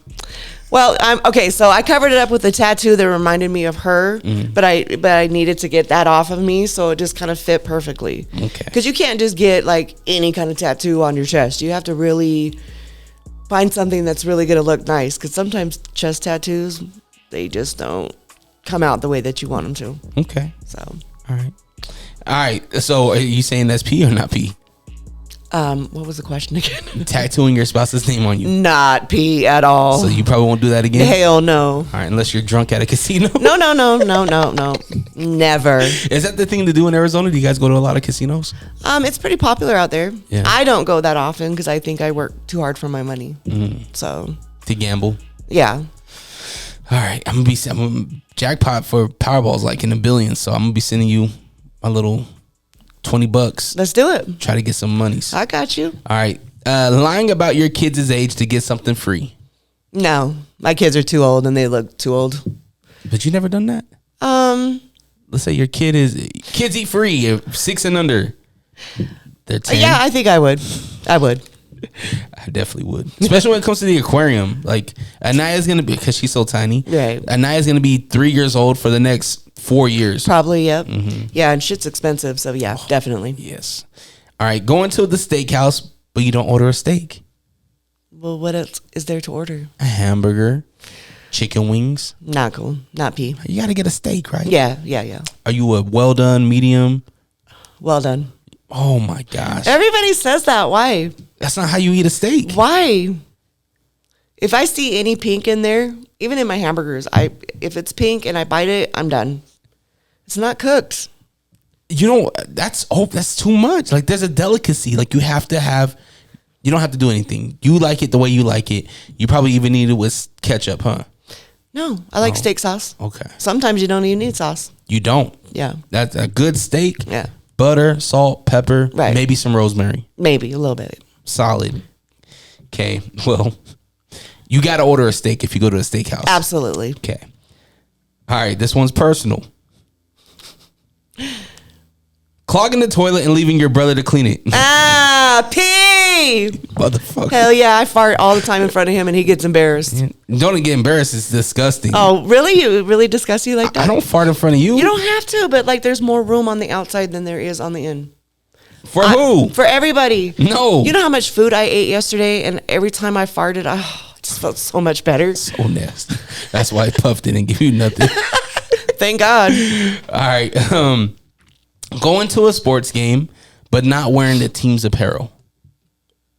Well, okay. So I covered it up with a tattoo that reminded me of her, but I needed to get that off of me, so it just kind of fit perfectly. Okay. Because you can't just get like any kind of tattoo on your chest. You have to really find something that's really gonna look nice. Because sometimes chest tattoos, they just don't come out the way that you want them to. Okay. So. All right. So are you saying that's P or not P? What was the question again? Tattooing your spouse's name on you. Not P at all. So you probably won't do that again? Hell no. All right, unless you're drunk at a casino. No. Never. Is that the thing to do in Arizona? Do you guys go to a lot of casinos? It's pretty popular out there. Yeah. I don't go that often because I think I work too hard for my money. So. To gamble? Yeah. All right, I'm gonna jackpot for Powerball's like in the billions, so I'm gonna be sending you a little $20. Let's do it. Try to get some monies. I got you. All right. Lying about your kids' age to get something free. No, my kids are too old and they look too old. But you never done that? Let's say your kids eat free, 6 and under. They're 10. Yeah, I think I would. I definitely would. Especially when it comes to the aquarium. Like Anaya's gonna be, because she's so tiny. Right. Anaya's gonna be 3 years old for the next 4 years. Probably, yep. Yeah, and shit's expensive, so yeah, definitely. Yes. All right, going to the steakhouse, but you don't order a steak. Well, what else is there to order? A hamburger, chicken wings. Not cool. Not P. You gotta get a steak, right? Yeah. Are you a well done, medium? Well done. Oh my gosh. Everybody says that. Why? That's not how you eat a steak. Why? If I see any pink in there, even in my hamburgers, if it's pink and I bite it, I'm done. It's not cooked. You know, that's too much. Like there's a delicacy. Like you don't have to do anything. You like it the way you like it. You probably even need it with ketchup, huh? No, I like steak sauce. Okay. Sometimes you don't even need sauce. You don't. Yeah. That's a good steak. Yeah. Butter, salt, pepper, right. Maybe some rosemary. Maybe a little bit. Solid. Okay. Well, you got to order a steak if you go to a steakhouse. Absolutely. Okay. All right. This one's personal. Clogging the toilet and leaving your brother to clean it. Pee! Motherfucker. Hell yeah, I fart all the time in front of him and he gets embarrassed. Don't get embarrassed. It's disgusting. Oh, really? You really disgust you like that? I don't fart in front of you. You don't have to, but like there's more room on the outside than there is on the in. For who? For everybody. No. You know how much food I ate yesterday, and every time I farted, I just felt so much better. So nasty. That's why I puffed it and give you nothing. Thank God. All right. Going to a sports game, but not wearing the team's apparel.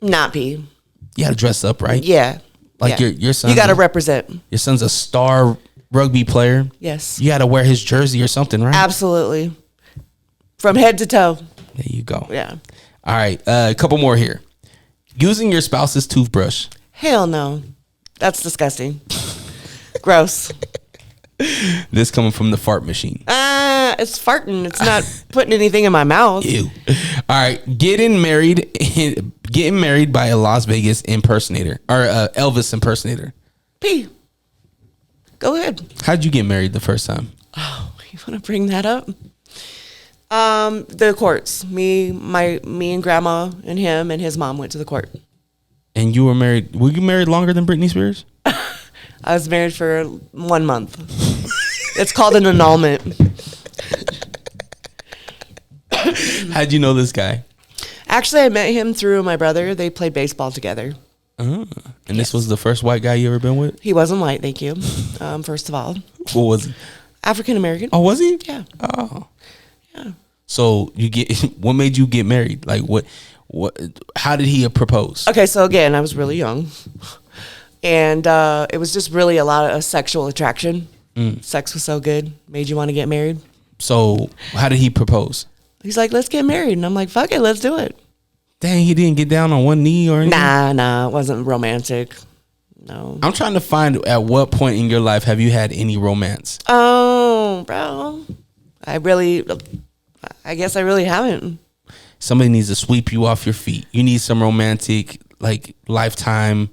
Not P. You got to dress up, right? Yeah. Like yeah. your son. You got to represent. Your son's a star rugby player. Yes. You got to wear his jersey or something, right? Absolutely. From head to toe. There you go. Yeah. All right. A couple more here. Using your spouse's toothbrush. Hell no. That's disgusting. Gross. This coming from the fart machine. It's farting. It's not putting anything in my mouth. Ew. All right. Getting married by a Las Vegas impersonator or Elvis impersonator. P. Go ahead. How'd you get married the first time? Oh, you want to bring that up? The courts. Me and grandma and him and his mom went to the court. And you were married. Were you married longer than Britney Spears? I was married for 1 month. It's called an annulment. How'd you know this guy? Actually, I met him through my brother. They played baseball together. And this was the first white guy you ever been with? He wasn't white, thank you. First of all, What was he? African American. Oh, was he? Yeah. Oh. Yeah. So what made you get married? Like what how did he propose? Okay, so again, I was really young, and it was just really a lot of sexual attraction. Sex was so good, made you want to get married. So how did he propose? He's like, let's get married, and I'm like, fuck it, let's do it. Dang, he didn't get down on one knee or anything? Nah, it wasn't romantic. No. I'm trying to find at what point in your life have you had any romance? Oh, bro, I guess I really haven't. Somebody needs to sweep you off your feet. You need some romantic, like, Lifetime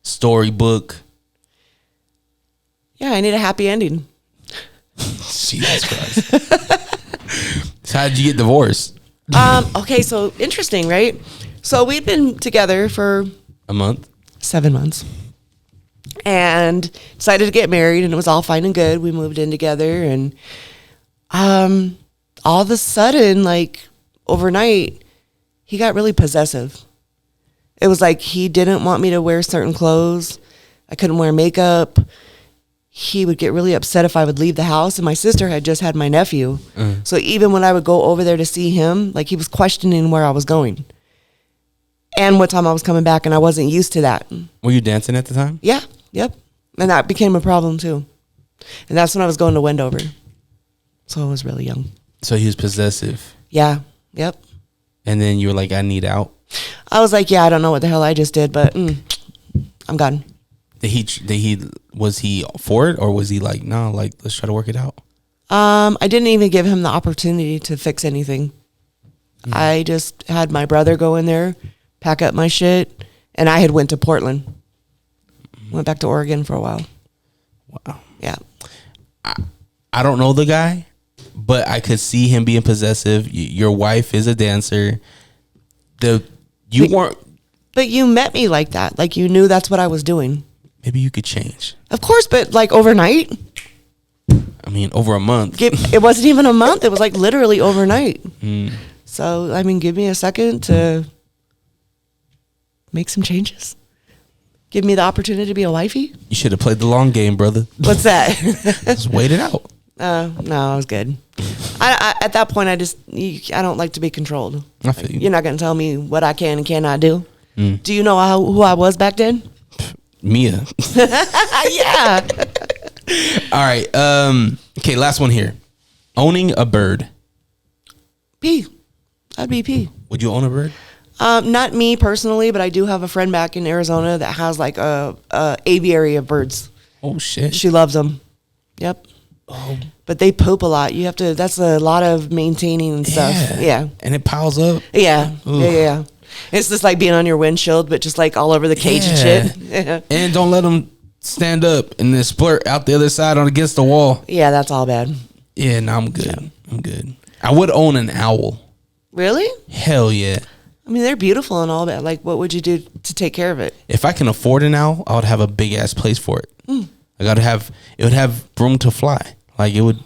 storybook. Yeah, I need a happy ending. Jesus Christ. So how did you get divorced? Okay, so interesting, right? So we'd been together for A month? 7 months and decided to get married, and it was all fine and good. We moved in together, and all of a sudden, like overnight, he got really possessive. It was like he didn't want me to wear certain clothes. I couldn't wear makeup. He would get really upset if I would leave the house, and my sister had just had my nephew. So even when I would go over there to see him, like, he was questioning where I was going and what time I was coming back, and I wasn't used to that. Were you dancing at the time? Yeah, yep. And that became a problem too. And that's when I was going to Wendover. So I was really young. So he was possessive. Yeah, yep. And then you were like, I need out. I was like, yeah, I don't know what the hell I just did, but I'm gone. Was he for it, or was he like, no, like, let's try to work it out? I didn't even give him the opportunity to fix anything. I just had my brother go in there, pack up my shit, and I had went to Portland. Went back to Oregon for a while. Wow. Yeah. I don't know the guy, but I could see him being possessive. Your wife is a dancer. But you met me like that. Like, you knew that's what I was doing. Maybe you could change. Of course, but like overnight. I mean, over a month. It wasn't even a month. It was like literally overnight. So, I mean, give me a second to make some changes. Give me the opportunity to be a wifey. You should have played the long game, brother. What's that? Just wait it out. No, I was good. I at that point, I don't like to be controlled. I feel you. You're not going to tell me what I can and cannot do. Do you know who I was back then? Mia. Yeah. All right. Okay, last one here. Owning a bird. P. I'd be P. Would you own a bird? Not me personally, but I do have a friend back in Arizona that has like a aviary of birds. Oh shit. She loves them. Yep. Oh. But they poop a lot. You have to. That's a lot of maintaining and stuff. Yeah. And it piles up. Yeah. Ooh. Yeah. It's just like being on your windshield, but just like all over the cage and shit. Yeah. And don't let them stand up and then splurt out the other side on against the wall. Yeah, that's all bad. Yeah, no, I'm good. Yeah. I'm good. I would own an owl. Really? Hell yeah. I mean, they're beautiful and all that. Like, what would you do to take care of it? If I can afford an owl, I would have a big ass place for it. It would have room to fly. Like, it would.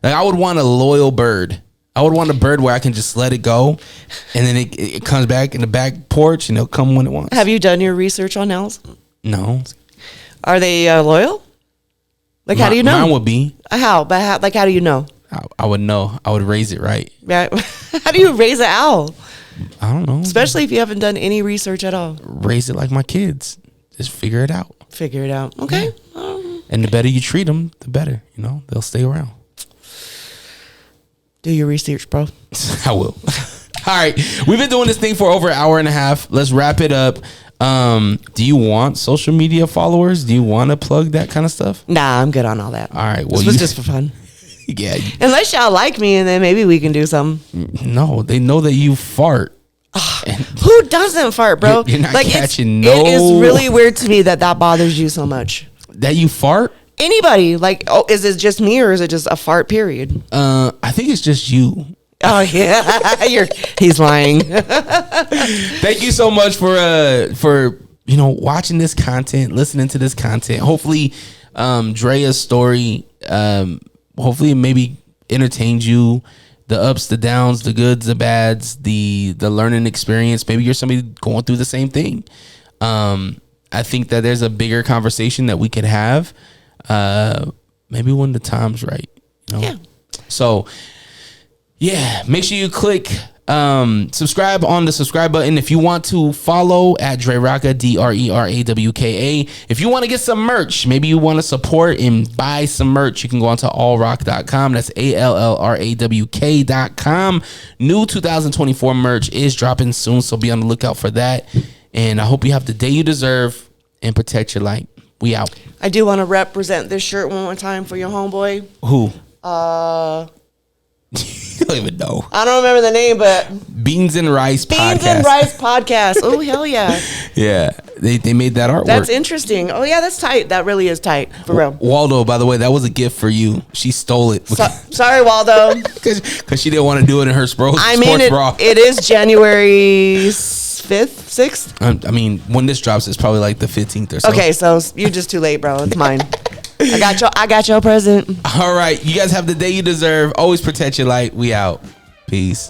Like, I would want a loyal bird. I would want a bird where I can just let it go, and then it comes back in the back porch, and it'll come when it wants. Have you done your research on owls? No. Are they loyal? Like, how do you know? Mine would be. How? But how, like, how do you know? I would know. I would raise it right. Right. How do you raise an owl? I don't know. Especially if you haven't done any research at all. Raise it like my kids. Just figure it out. Figure it out. Okay. Yeah. And the better you treat them, the better. You know, they'll stay around. Do your research, bro. I will. All right. We've been doing this thing for over an hour and a half. Let's wrap it up. Do you want social media followers? Do you want to plug that kind of stuff? Nah, I'm good on all that. All right. Well, this was just for fun. Yeah. Unless y'all like me, and then maybe we can do something. No, they know that you fart. Who doesn't fart, bro? You're not like, catching It is really weird to me that bothers you so much. That you fart? Anybody. Like, oh, is it just me, or is it just a fart, period? I think it's just you. Oh, yeah. He's lying. Thank you so much for watching this content, listening to this content. Hopefully, Drea's story, hopefully it maybe entertained you. The ups, the downs, the goods, the bads, the learning experience. Maybe you're somebody going through the same thing. I think that there's a bigger conversation that we could have. Maybe when the time's right. You know? Yeah. So yeah, make sure you click subscribe on the subscribe button. If you want to follow at DreRawka, DreRawka. If you want to get some merch, maybe you want to support and buy some merch, you can go on to allrock.com. That's ALLRAWK.com. New 2024 merch is dropping soon, so be on the lookout for that. And I hope you have the day you deserve and protect your light. We out. I do want to represent this shirt one more time for your homeboy. Who? I don't even know. don't remember the name, but Beans and Rice Podcast. Beans and Rice Podcast. Oh, hell yeah. Yeah, they made that artwork. That's interesting. Oh, yeah, that's tight. That really is tight, for real. Waldo, by the way, that was a gift for you. She stole it. Sorry, Waldo. Because she didn't want to do it in her sports bra. It is January 5th, 6th? I mean, when this drops, it's probably like the 15th or so. Okay, so you're just too late, bro. It's mine. I got your present. All right. You guys have the day you deserve. Always protect your light. We out. Peace.